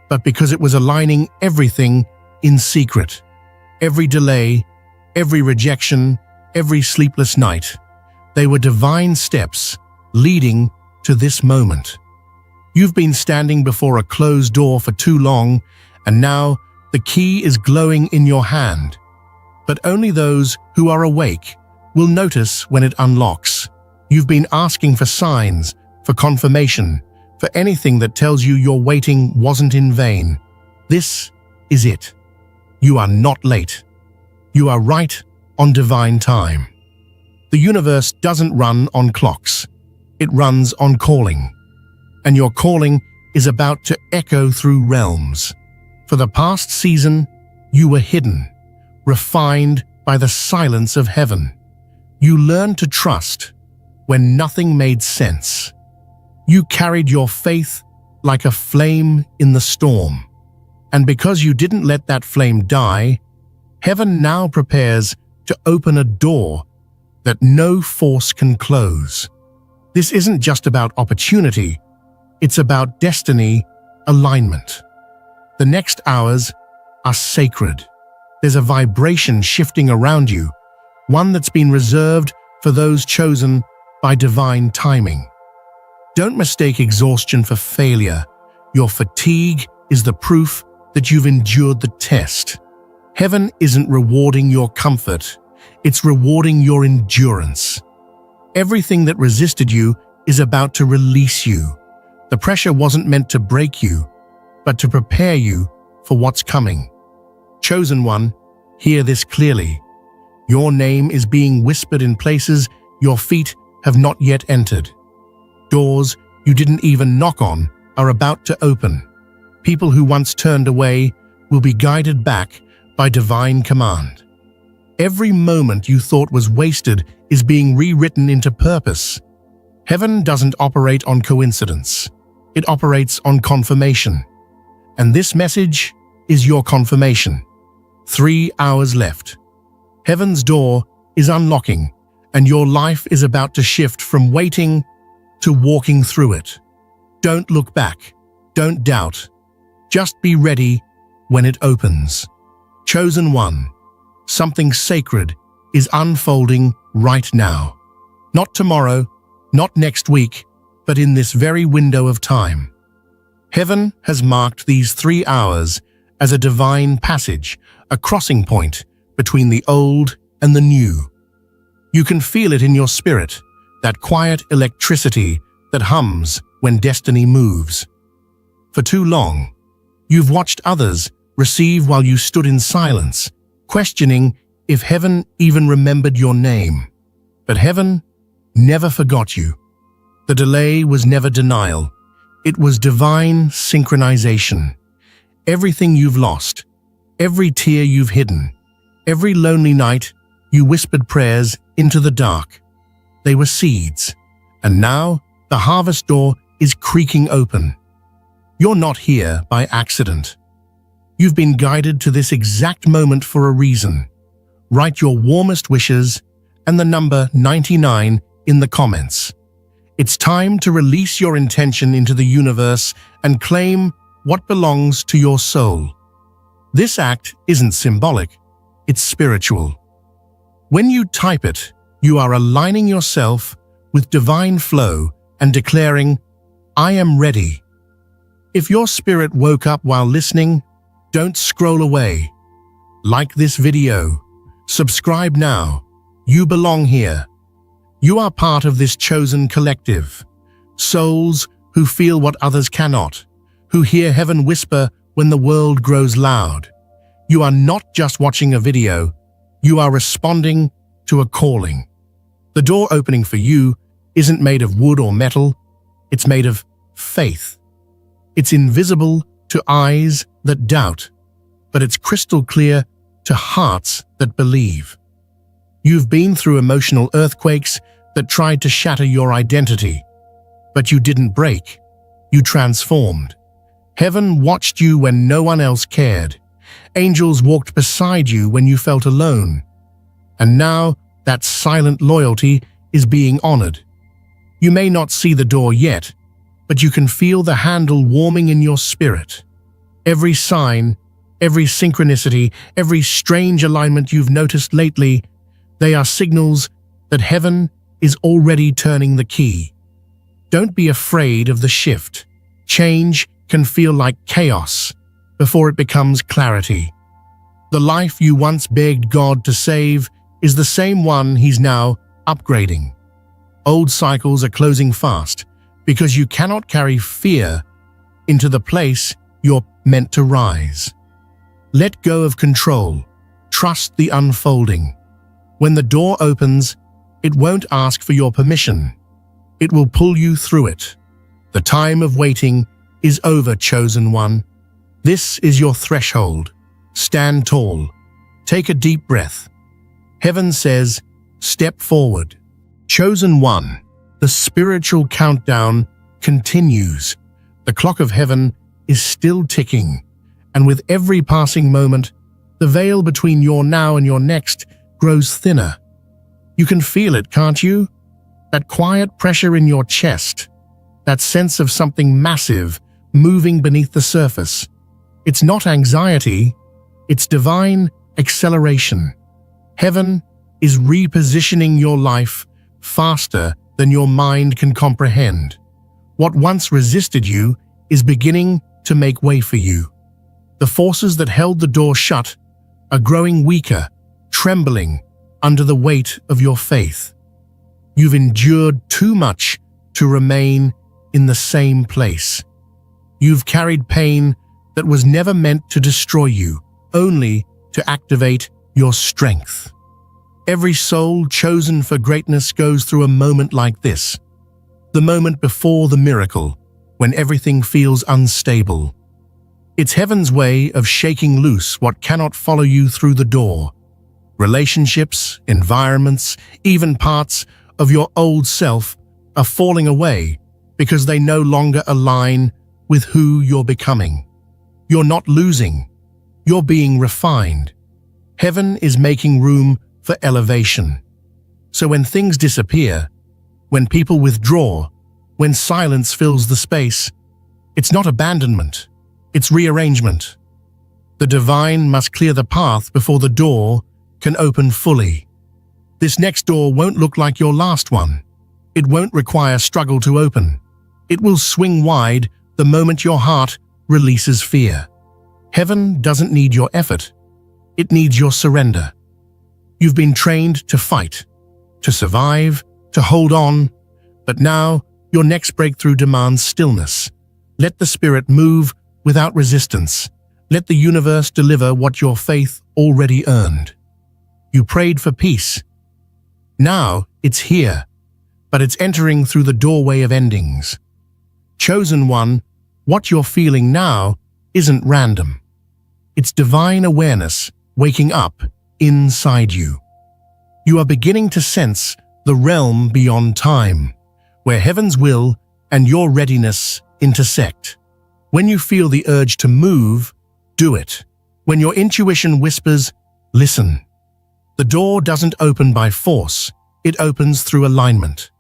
but because it was aligning everything in secret. Every delay, every rejection, every sleepless night, they were divine steps leading to this moment. You've been standing before a closed door for too long, and now the key is glowing in your hand. But only those who are awake will notice when it unlocks. You've been asking for signs, for confirmation, for anything that tells you your waiting wasn't in vain. This is it. You are not late. You are right on divine time. The universe doesn't run on clocks. It runs on calling. And your calling is about to echo through realms. For the past season, you were hidden, refined by the silence of heaven. You learned to trust when nothing made sense. You carried your faith like a flame in the storm. And because you didn't let that flame die, heaven now prepares to open a door that no force can close. This isn't just about opportunity, it's about destiny alignment. The next hours are sacred. There's a vibration shifting around you, one that's been reserved for those chosen by divine timing. Don't mistake exhaustion for failure. Your fatigue is the proof that you've endured the test. Heaven isn't rewarding your comfort, it's rewarding your endurance. Everything that resisted you is about to release you. The pressure wasn't meant to break you, but to prepare you for what's coming. Chosen one, hear this clearly. Your name is being whispered in places your feet have not yet entered. Doors you didn't even knock on are about to open. People who once turned away will be guided back by divine command. Every moment you thought was wasted is being rewritten into purpose. Heaven doesn't operate on coincidence. It operates on confirmation. And this message is your confirmation. 3 hours left. Heaven's door is unlocking, and your life is about to shift from waiting to walking through it. Don't look back. Don't doubt. Just be ready when it opens. Chosen one, something sacred is unfolding right now. Not tomorrow, not next week, but in this very window of time. Heaven has marked these 3 hours as a divine passage, a crossing point between the old and the new. You can feel it in your spirit, that quiet electricity that hums when destiny moves. For too long, you've watched others receive while you stood in silence, questioning if heaven even remembered your name. But heaven never forgot you. The delay was never denial. It was divine synchronization. Everything you've lost, every tear you've hidden, every lonely night you whispered prayers into the dark. They were seeds, and now the harvest door is creaking open. You're not here by accident. You've been guided to this exact moment for a reason. Write your warmest wishes and the number 99 in the comments. It's time to release your intention into the universe and claim what belongs to your soul. This act isn't symbolic, it's spiritual. When you type it, you are aligning yourself with divine flow and declaring, "I am ready." If your spirit woke up while listening, don't scroll away. Like this video. Subscribe now. You belong here. You are part of this chosen collective. Souls who feel what others cannot, who hear heaven whisper when the world grows loud. You are not just watching a video, you are responding to a calling. The door opening for you isn't made of wood or metal, it's made of faith. It's invisible to eyes that doubt, but it's crystal clear to hearts that believe. You've been through emotional earthquakes that tried to shatter your identity, but you didn't break. You transformed. Heaven watched you when no one else cared. Angels walked beside you when you felt alone. And now that silent loyalty is being honored. You may not see the door yet, but you can feel the handle warming in your spirit. Every sign, every synchronicity, every strange alignment you've noticed lately, they are signals that heaven is already turning the key. Don't be afraid of the shift. Change can feel like chaos before it becomes clarity. The life you once begged God to save is the same one He's now upgrading. Old cycles are closing fast because you cannot carry fear into the place you're meant to rise. Let go of control. Trust the unfolding. When the door opens, it won't ask for your permission. It will pull you through it. The time of waiting is over, chosen one. This is your threshold. Stand tall. Take a deep breath. Heaven says, step forward. Chosen one, the spiritual countdown continues. The clock of heaven is still ticking, and with every passing moment, the veil between your now and your next grows thinner. You can feel it, can't you? That quiet pressure in your chest, that sense of something massive moving beneath the surface. It's not anxiety, it's divine acceleration. Heaven is repositioning your life faster than your mind can comprehend. What once resisted you is beginning to make way for you. The forces that held the door shut are growing weaker, trembling under the weight of your faith. You've endured too much to remain in the same place. You've carried pain that was never meant to destroy you, only to activate your strength. Every soul chosen for greatness goes through a moment like this. The moment before the miracle, when everything feels unstable. It's heaven's way of shaking loose what cannot follow you through the door. Relationships, environments, even parts of your old self are falling away because they no longer align with who you're becoming. You're not losing, you're being refined. Heaven is making room for elevation. So when things disappear, when people withdraw, when silence fills the space, it's not abandonment, it's rearrangement. The divine must clear the path before the door can open fully. This next door won't look like your last one. It won't require struggle to open. It will swing wide the moment your heart releases fear. Heaven doesn't need your effort. It needs your surrender. You've been trained to fight, to survive, to hold on, but now your next breakthrough demands stillness. Let the spirit move without resistance. Let the universe deliver what your faith already earned. You prayed for peace. Now it's here, but it's entering through the doorway of endings. Chosen one, what you're feeling now isn't random. It's divine awareness waking up inside you. You are beginning to sense the realm beyond time, where heaven's will and your readiness intersect. When you feel the urge to move, do it. When your intuition whispers, listen. The door doesn't open by force, it opens through alignment.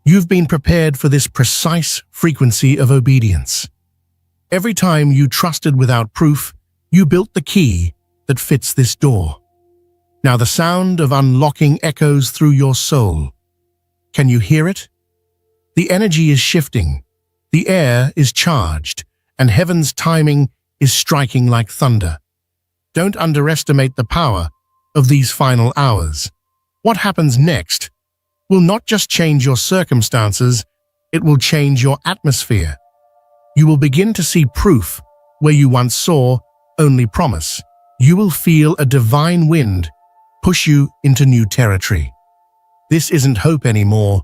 You've been prepared for this precise frequency of obedience. Every time you trusted without proof, you built the key that fits this door. Now the sound of unlocking echoes through your soul. Can you hear it? The energy is shifting, the air is charged, and heaven's timing is striking like thunder. Don't underestimate the power of these final hours. What happens next will not just change your circumstances, it will change your atmosphere. You will begin to see proof where you once saw only promise. You will feel a divine wind push you into new territory. This isn't hope anymore,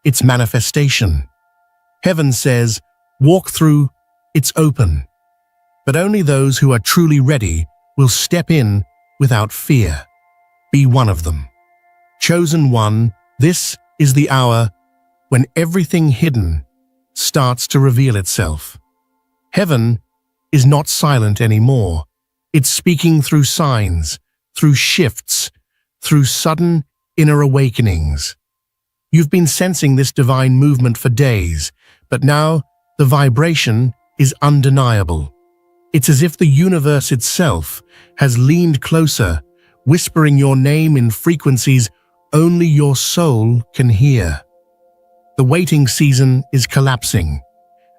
it's manifestation. Heaven says, walk through, it's open. But only those who are truly ready will step in without fear. Be one of them. Chosen one, this is the hour when everything hidden starts to reveal itself. Heaven is not silent anymore. It's speaking through signs, through shifts, through sudden inner awakenings. You've been sensing this divine movement for days, but now the vibration is undeniable. It's as if the universe itself has leaned closer, whispering your name in frequencies only your soul can hear. The waiting season is collapsing,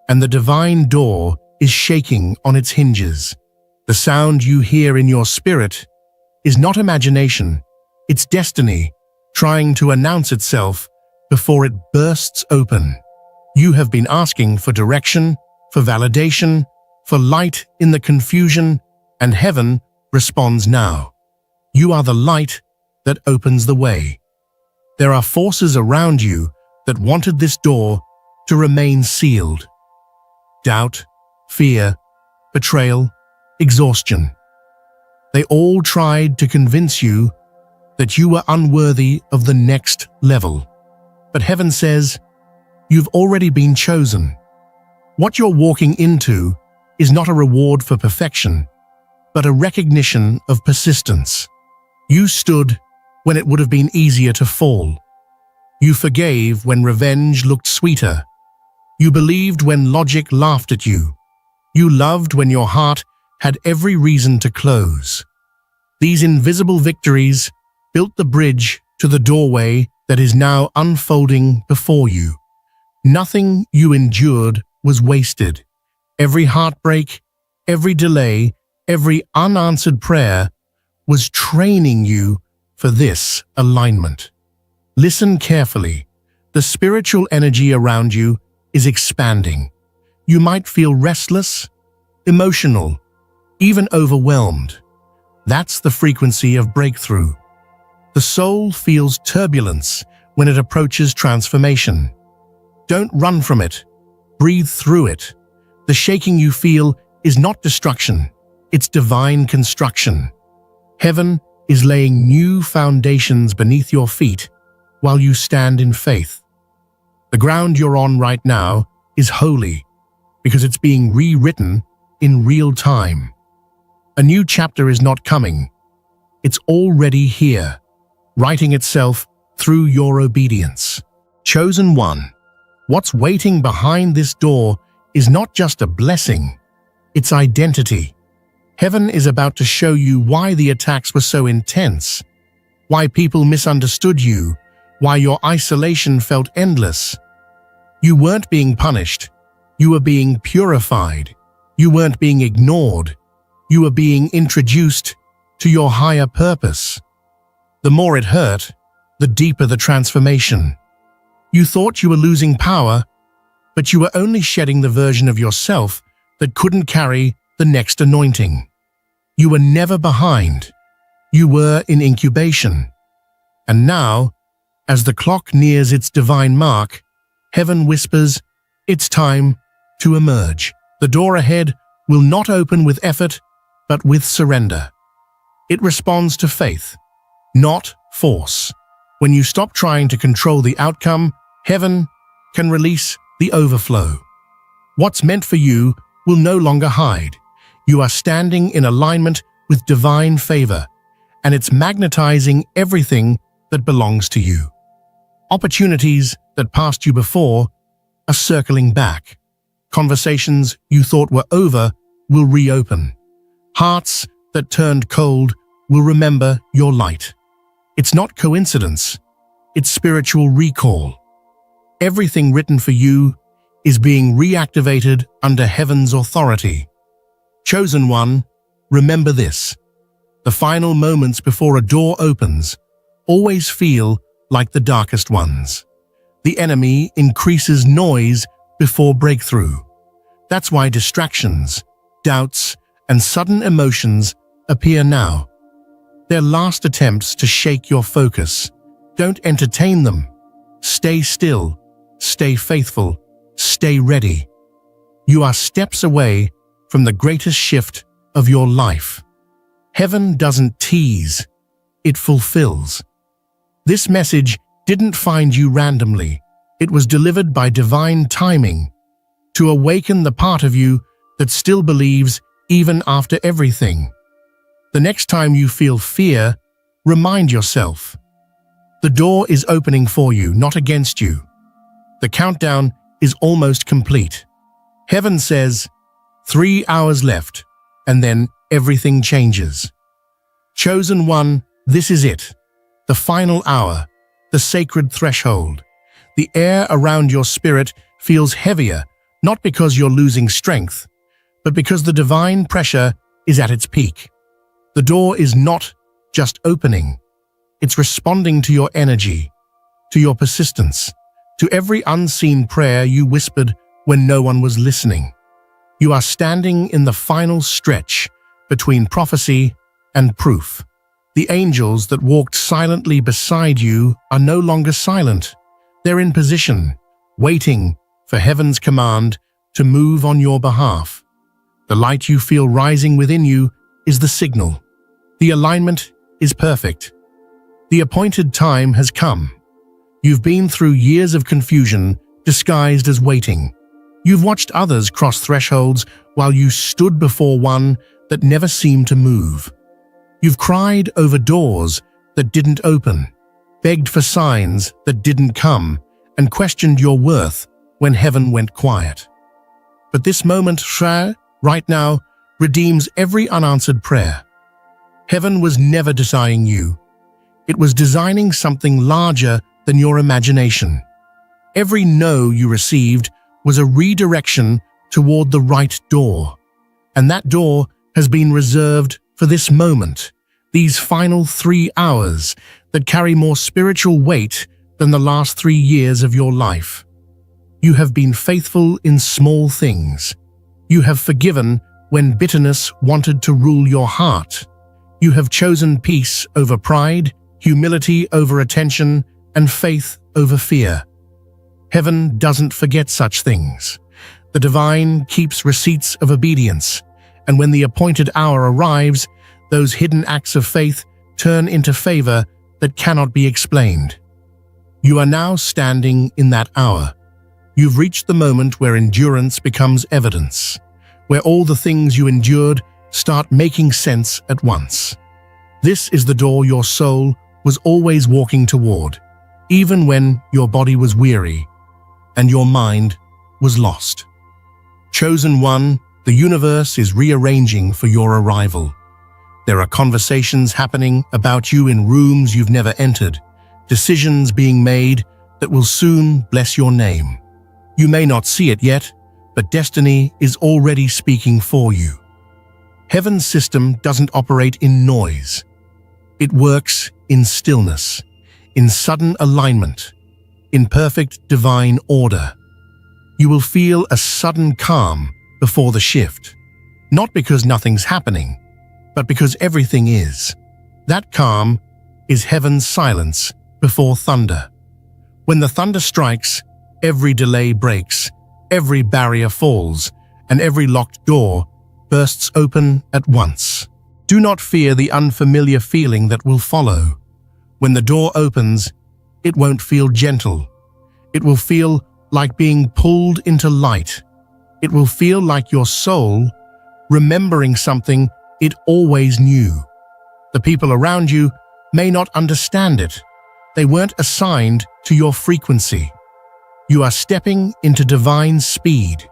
and the divine door is shaking on its hinges. The sound you hear in your spirit is not imagination, it's destiny trying to announce itself before it bursts open. You have been asking for direction, for validation, for light in the confusion, and heaven responds now. You are the light that opens the way. There are forces around you that wanted this door to remain sealed. Doubt, fear, betrayal, exhaustion. They all tried to convince you that you were unworthy of the next level. But heaven says, you've already been chosen. What you're walking into is not a reward for perfection, but a recognition of persistence. You stood when it would have been easier to fall. You forgave when revenge looked sweeter. You believed when logic laughed at you. You loved when your heart had every reason to close. These invisible victories built the bridge to the doorway that is now unfolding before you. Nothing you endured was wasted. Every heartbreak, every delay, every unanswered prayer was training you for this alignment. Listen carefully. The spiritual energy around you is expanding. You might feel restless, emotional, even overwhelmed. That's the frequency of breakthrough. The soul feels turbulence when it approaches transformation. Don't run from it. Breathe through it. The shaking you feel is not destruction. It's divine construction. Heaven is laying new foundations beneath your feet while you stand in faith. The ground you're on right now is holy because it's being rewritten in real time. A new chapter is not coming. It's already here, writing itself through your obedience. Chosen one, what's waiting behind this door is not just a blessing, it's identity. Heaven is about to show you why the attacks were so intense, why people misunderstood you, why your isolation felt endless. You weren't being punished, you were being purified. You weren't being ignored, you were being introduced to your higher purpose. The more it hurt, the deeper the transformation. You thought you were losing power, but you were only shedding the version of yourself that couldn't carry the next anointing. You were never behind. You were in incubation. And now, as the clock nears its divine mark, heaven whispers, it's time to emerge. The door ahead will not open with effort, but with surrender. It responds to faith, not force. When you stop trying to control the outcome, heaven can release the overflow. What's meant for you will no longer hide. You are standing in alignment with divine favor, and it's magnetizing everything that belongs to you. Opportunities that passed you before are circling back. Conversations you thought were over will reopen. Hearts that turned cold will remember your light. It's not coincidence, it's spiritual recall. Everything written for you is being reactivated under heaven's authority. Chosen one, remember this. The final moments before a door opens always feel like the darkest ones. The enemy increases noise before breakthrough. That's why distractions, doubts, and sudden emotions appear now. They're last attempts to shake your focus. Don't entertain them. Stay still, stay faithful, stay ready. You are steps away from the greatest shift of your life. Heaven doesn't tease, it fulfills. This message didn't find you randomly. It was delivered by divine timing to awaken the part of you that still believes even after everything. The next time you feel fear, remind yourself. The door is opening for you, not against you. The countdown is almost complete. Heaven says, 3 hours left, and then everything changes. Chosen one, this is it. The final hour, the sacred threshold. The air around your spirit feels heavier, not because you're losing strength, but because the divine pressure is at its peak. The door is not just opening. It's responding to your energy, to your persistence, to every unseen prayer you whispered when no one was listening. You are standing in the final stretch between prophecy and proof. The angels that walked silently beside you are no longer silent. They're in position, waiting for heaven's command to move on your behalf. The light you feel rising within you is the signal. The alignment is perfect. The appointed time has come. You've been through years of confusion disguised as waiting. You've watched others cross thresholds while you stood before one that never seemed to move. You've cried over doors that didn't open, begged for signs that didn't come, and questioned your worth when heaven went quiet. But this moment, right now, redeems every unanswered prayer. Heaven was never designing you. It was designing something larger than your imagination. Every no you received was a redirection toward the right door. And that door has been reserved for this moment, these final 3 hours that carry more spiritual weight than the last 3 years of your life. You have been faithful in small things. You have forgiven when bitterness wanted to rule your heart. You have chosen peace over pride, humility over attention, and faith over fear. Heaven doesn't forget such things. The divine keeps receipts of obedience, and when the appointed hour arrives, those hidden acts of faith turn into favor that cannot be explained. You are now standing in that hour. You've reached the moment where endurance becomes evidence, where all the things you endured start making sense at once. This is the door your soul was always walking toward, even when your body was weary and your mind was lost. Chosen one, the universe is rearranging for your arrival. There are conversations happening about you in rooms you've never entered, decisions being made that will soon bless your name. You may not see it yet, but destiny is already speaking for you. Heaven's system doesn't operate in noise. It works in stillness, in sudden alignment, in perfect divine order. You will feel a sudden calm before the shift, not because nothing's happening, but because everything is. That calm is heaven's silence before thunder. When the thunder strikes, every delay breaks, every barrier falls, and every locked door bursts open at once. Do not fear the unfamiliar feeling that will follow. When the door opens, it won't feel gentle. It will feel like being pulled into light. It will feel like your soul remembering something it always knew. The people around you may not understand it. They weren't assigned to your frequency. You are stepping into divine speed,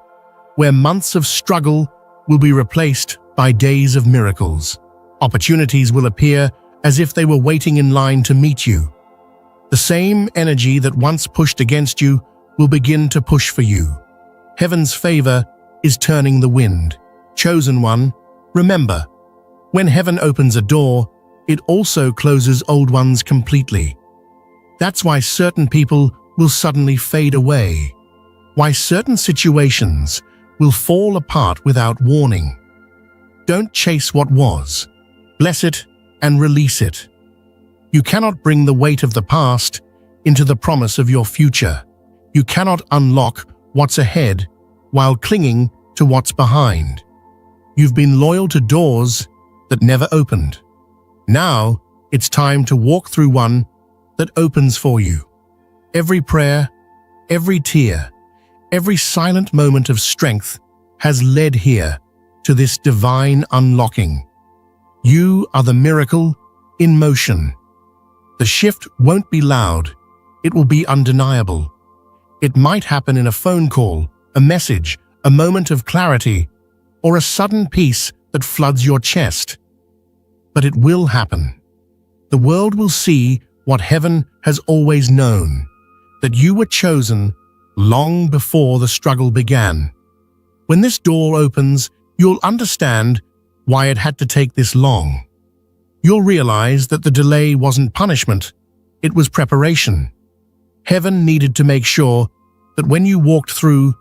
where months of struggle will be replaced by days of miracles. Opportunities will appear as if they were waiting in line to meet you. The same energy that once pushed against you will begin to push for you. Heaven's favor is turning the wind. Chosen one, remember, when heaven opens a door, it also closes old ones completely. That's why certain people will suddenly fade away. Why certain situations will fall apart without warning. Don't chase what was. Bless it and release it. You cannot bring the weight of the past into the promise of your future. You cannot unlock what's ahead while clinging to what's behind. You've been loyal to doors that never opened. Now it's time to walk through one that opens for you. Every prayer, every tear, every silent moment of strength has led here to this divine unlocking. You are the miracle in motion. The shift won't be loud, it will be undeniable. It might happen in a phone call, a message, a moment of clarity, or a sudden peace that floods your chest. But it will happen. The world will see what heaven has always known, that you were chosen long before the struggle began. When this door opens, you'll understand why it had to take this long. You'll realize that the delay wasn't punishment, it was preparation. Heaven needed to make sure that when you walked through,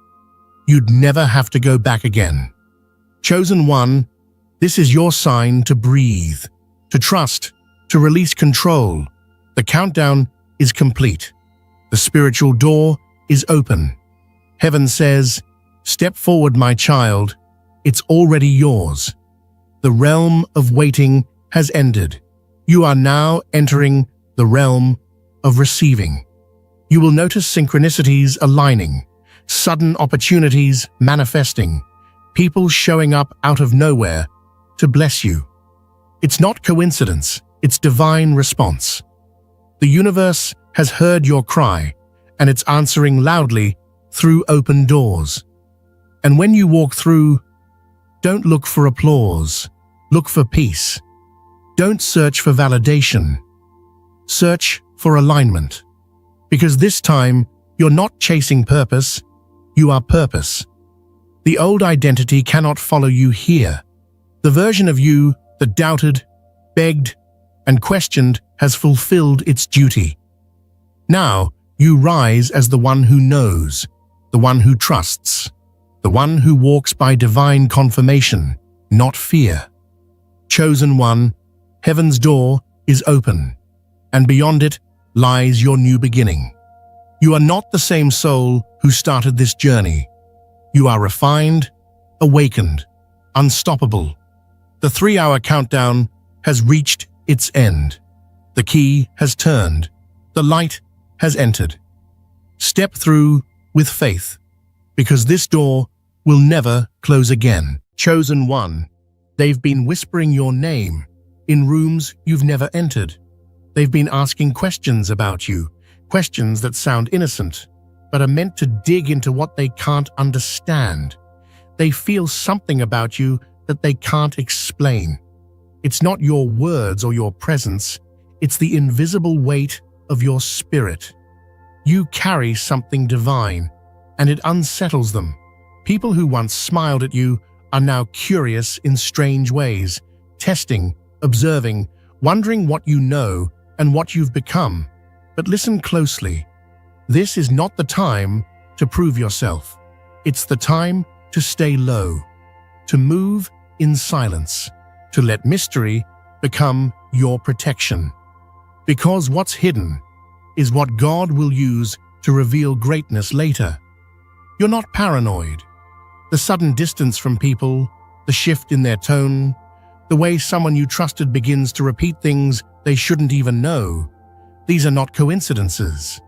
you'd never have to go back again. Chosen one, this is your sign to breathe, to trust, to release control. The countdown is complete. The spiritual door is open. Heaven says, "Step forward, my child. It's already yours." The realm of waiting has ended. You are now entering the realm of receiving. You will notice synchronicities aligning, sudden opportunities manifesting, people showing up out of nowhere to bless you. It's not coincidence, it's divine response. The universe has heard your cry, and it's answering loudly through open doors. And when you walk through, don't look for applause, look for peace. Don't search for validation. Search for alignment. Because this time, you're not chasing purpose, you are purpose. The old identity cannot follow you here. The version of you that doubted, begged, and questioned has fulfilled its duty. Now, you rise as the one who knows, the one who trusts, the one who walks by divine confirmation, not fear. Chosen one, heaven's door is open, and beyond it lies your new beginning. You are not the same soul who started this journey. You are refined, awakened, unstoppable. The 3-hour countdown has reached its end. The key has turned. The light has entered. Step through with faith, because this door will never close again. Chosen one, they've been whispering your name in rooms you've never entered. They've been asking questions about you, questions that sound innocent, but are meant to dig into what they can't understand. They feel something about you that they can't explain. It's not your words or your presence, it's the invisible weight of your spirit. You carry something divine, and it unsettles them. People who once smiled at you are now curious in strange ways, testing, observing, wondering what you know and what you've become. But listen closely. This is not the time to prove yourself. It's the time to stay low, to move in silence, to let mystery become your protection. Because what's hidden is what God will use to reveal greatness later. You're not paranoid. The sudden distance from people, the shift in their tone, the way someone you trusted begins to repeat things they shouldn't even know, these are not coincidences.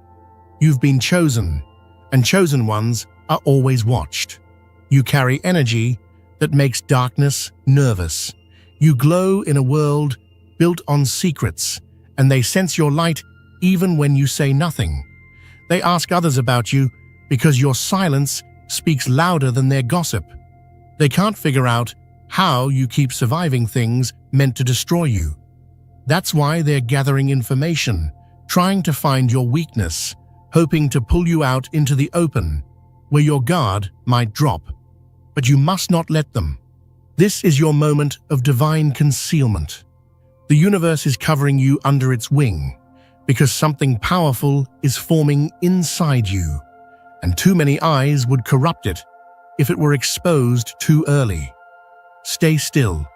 You've been chosen, and chosen ones are always watched. You carry energy that makes darkness nervous. You glow in a world built on secrets, and they sense your light even when you say nothing. They ask others about you because your silence speaks louder than their gossip. They can't figure out how you keep surviving things meant to destroy you. That's why they're gathering information, trying to find your weakness, hoping to pull you out into the open, where your guard might drop. But you must not let them. This is your moment of divine concealment. The universe is covering you under its wing, because something powerful is forming inside you, and too many eyes would corrupt it if it were exposed too early. Stay still.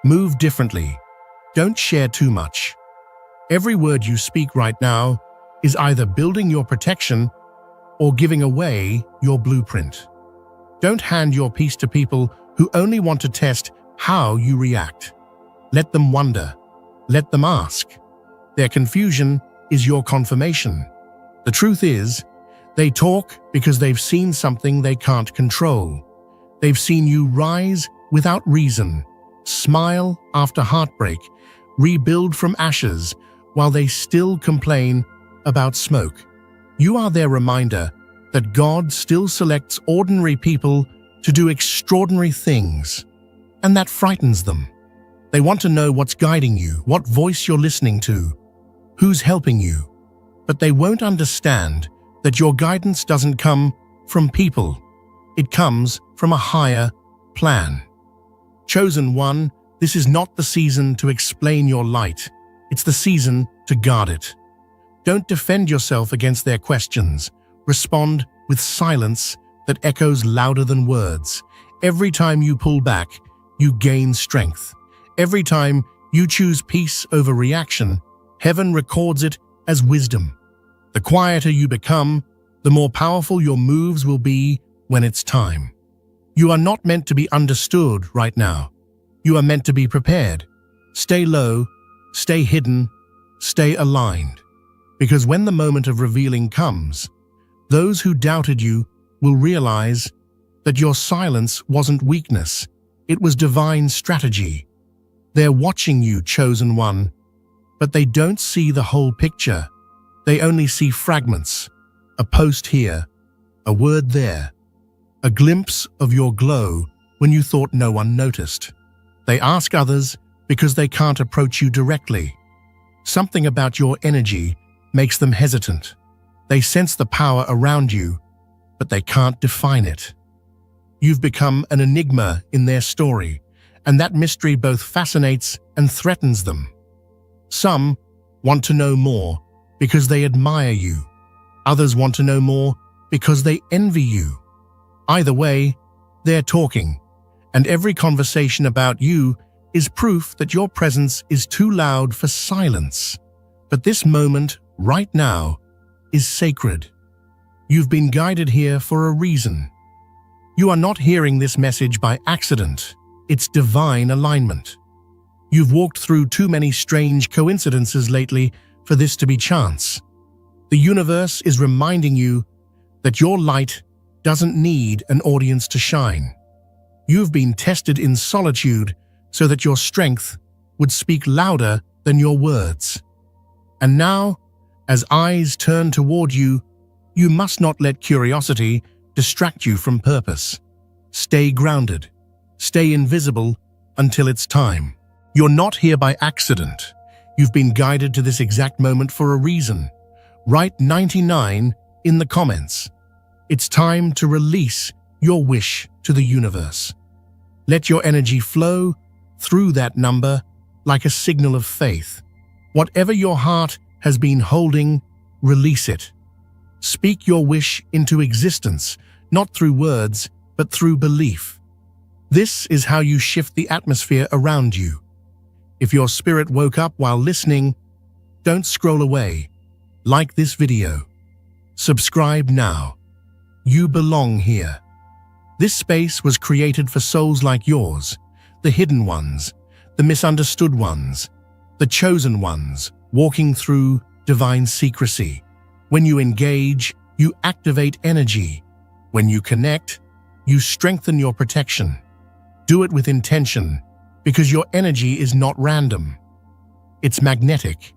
Move differently. Don't share too much. Every word you speak right now is either building your protection or giving away your blueprint. Don't hand your peace to people who only want to test how you react. Let them wonder. Let them ask. Their confusion is your confirmation. The truth is, they talk because they've seen something they can't control. They've seen you rise without reason, smile after heartbreak, rebuild from ashes while they still complain about smoke. You are their reminder that God still selects ordinary people to do extraordinary things, and that frightens them. They want to know what's guiding you, what voice you're listening to, who's helping you. But they won't understand that your guidance doesn't come from people. It comes from a higher plan. Chosen one, this is not the season to explain your light. It's the season to guard it. Don't defend yourself against their questions. Respond with silence that echoes louder than words. Every time you pull back, you gain strength. Every time you choose peace over reaction, heaven records it as wisdom. The quieter you become, the more powerful your moves will be when it's time. You are not meant to be understood right now. You are meant to be prepared. Stay low, stay hidden, stay aligned. Because when the moment of revealing comes, those who doubted you will realize that your silence wasn't weakness, it was divine strategy. They're watching you, chosen one, but they don't see the whole picture. They only see fragments, a post here, a word there, a glimpse of your glow when you thought no one noticed. They ask others because they can't approach you directly. Something about your energy makes them hesitant. They sense the power around you, but they can't define it. You've become an enigma in their story, and that mystery both fascinates and threatens them. Some want to know more because they admire you. Others want to know more because they envy you. Either way, they're talking, and every conversation about you is proof that your presence is too loud for silence. But this moment, right now, is sacred. You've been guided here for a reason. You are not hearing this message by accident. It's divine alignment. You've walked through too many strange coincidences lately for this to be chance. The universe is reminding you that your light doesn't need an audience to shine. You've been tested in solitude so that your strength would speak louder than your words. And now, as eyes turn toward you, you must not let curiosity distract you from purpose. Stay grounded. Stay invisible until it's time. You're not here by accident. You've been guided to this exact moment for a reason. Write 99 in the comments. It's time to release your wish to the universe. Let your energy flow through that number like a signal of faith. Whatever your heart has been holding, release it. Speak your wish into existence, not through words, but through belief. This is how you shift the atmosphere around you. If your spirit woke up while listening, don't scroll away. Like this video. Subscribe now. You belong here. This space was created for souls like yours, the hidden ones, the misunderstood ones, the chosen ones, walking through divine secrecy. When you engage, you activate energy. When you connect, you strengthen your protection. Do it with intention, because your energy is not random. It's magnetic.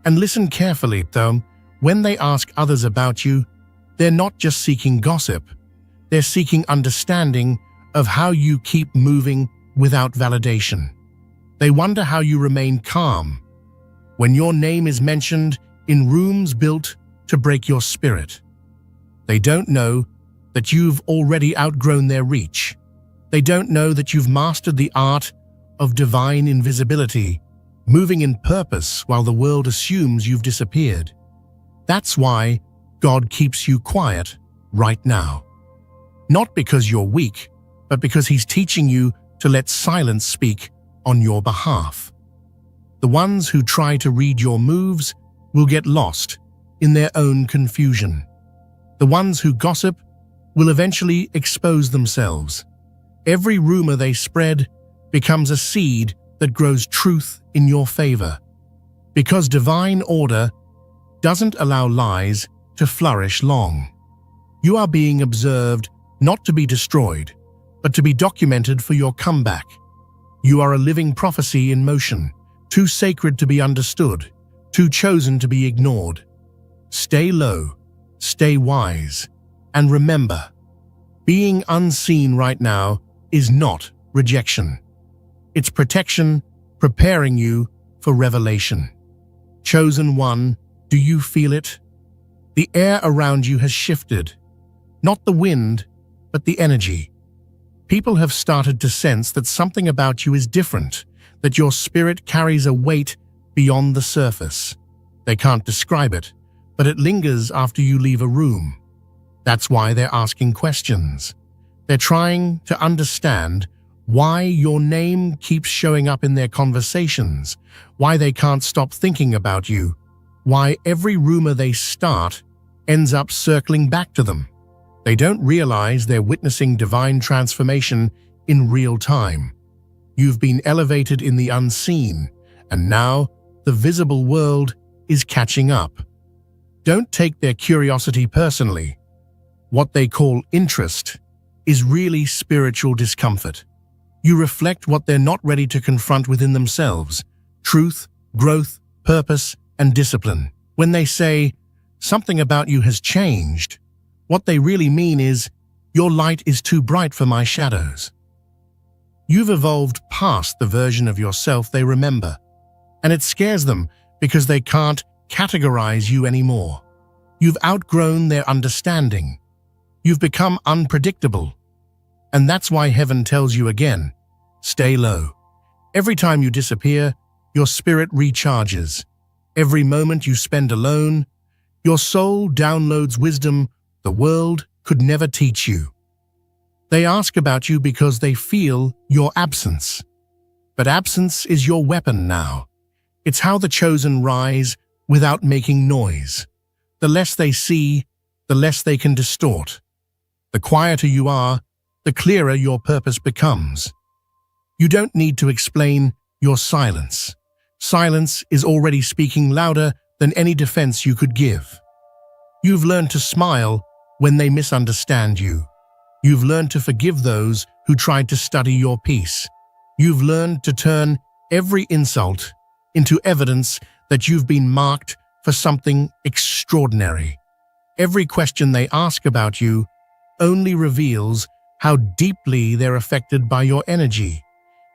And listen carefully, though, when they ask others about you, they're not just seeking gossip. They're seeking understanding of how you keep moving without validation. They wonder how you remain calm when your name is mentioned in rooms built to break your spirit. They don't know that you've already outgrown their reach. They don't know that you've mastered the art of divine invisibility, moving in purpose while the world assumes you've disappeared. That's why God keeps you quiet right now. Not because you're weak, but because He's teaching you to let silence speak on your behalf. The ones who try to read your moves will get lost in their own confusion. The ones who gossip will eventually expose themselves. Every rumor they spread becomes a seed that grows truth in your favor. Because divine order doesn't allow lies to flourish long. You are being observed not to be destroyed, but to be documented for your comeback. You are a living prophecy in motion, too sacred to be understood, too chosen to be ignored. Stay low, stay wise, and remember, being unseen right now is not rejection. It's protection, preparing you for revelation. Chosen one, do you feel it? The air around you has shifted. Not the wind, but the energy. People have started to sense that something about you is different, that your spirit carries a weight beyond the surface. They can't describe it, but it lingers after you leave a room. That's why they're asking questions. They're trying to understand why your name keeps showing up in their conversations, why they can't stop thinking about you, why every rumor they start ends up circling back to them. They don't realize they're witnessing divine transformation in real time. You've been elevated in the unseen, and now the visible world is catching up. Don't take their curiosity personally. What they call interest is really spiritual discomfort. You reflect what they're not ready to confront within themselves: truth, growth, purpose, and discipline. When they say, "Something about you has changed," what they really mean is, "Your light is too bright for my shadows." You've evolved past the version of yourself they remember, and it scares them because they can't categorize you anymore. You've outgrown their understanding. You've become unpredictable. And that's why heaven tells you again, stay low. Every time you disappear, your spirit recharges. Every moment you spend alone, your soul downloads wisdom the world could never teach you. They ask about you because they feel your absence. But absence is your weapon now. It's how the chosen rise without making noise. The less they see, the less they can distort. The quieter you are, the clearer your purpose becomes. You don't need to explain your silence. Silence is already speaking louder than any defense you could give. You've learned to smile when they misunderstand you. You've learned to forgive those who tried to study your peace. You've learned to turn every insult into evidence that you've been marked for something extraordinary. Every question they ask about you only reveals how deeply they're affected by your energy.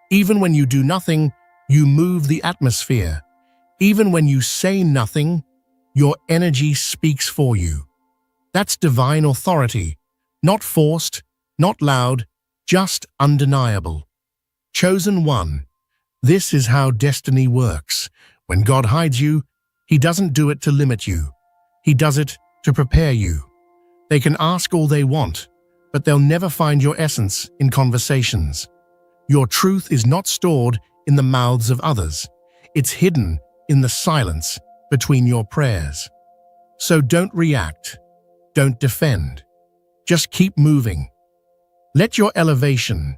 Even when you do nothing, you move the atmosphere. Even when you say nothing, your energy speaks for you. That's divine authority, not forced, not loud, just undeniable. Chosen one, this is how destiny works. When God hides you, He doesn't do it to limit you. He does it to prepare you. They can ask all they want, but they'll never find your essence in conversations. Your truth is not stored in the mouths of others. It's hidden in the silence between your prayers. So don't react. Don't defend. Just keep moving. Let your elevation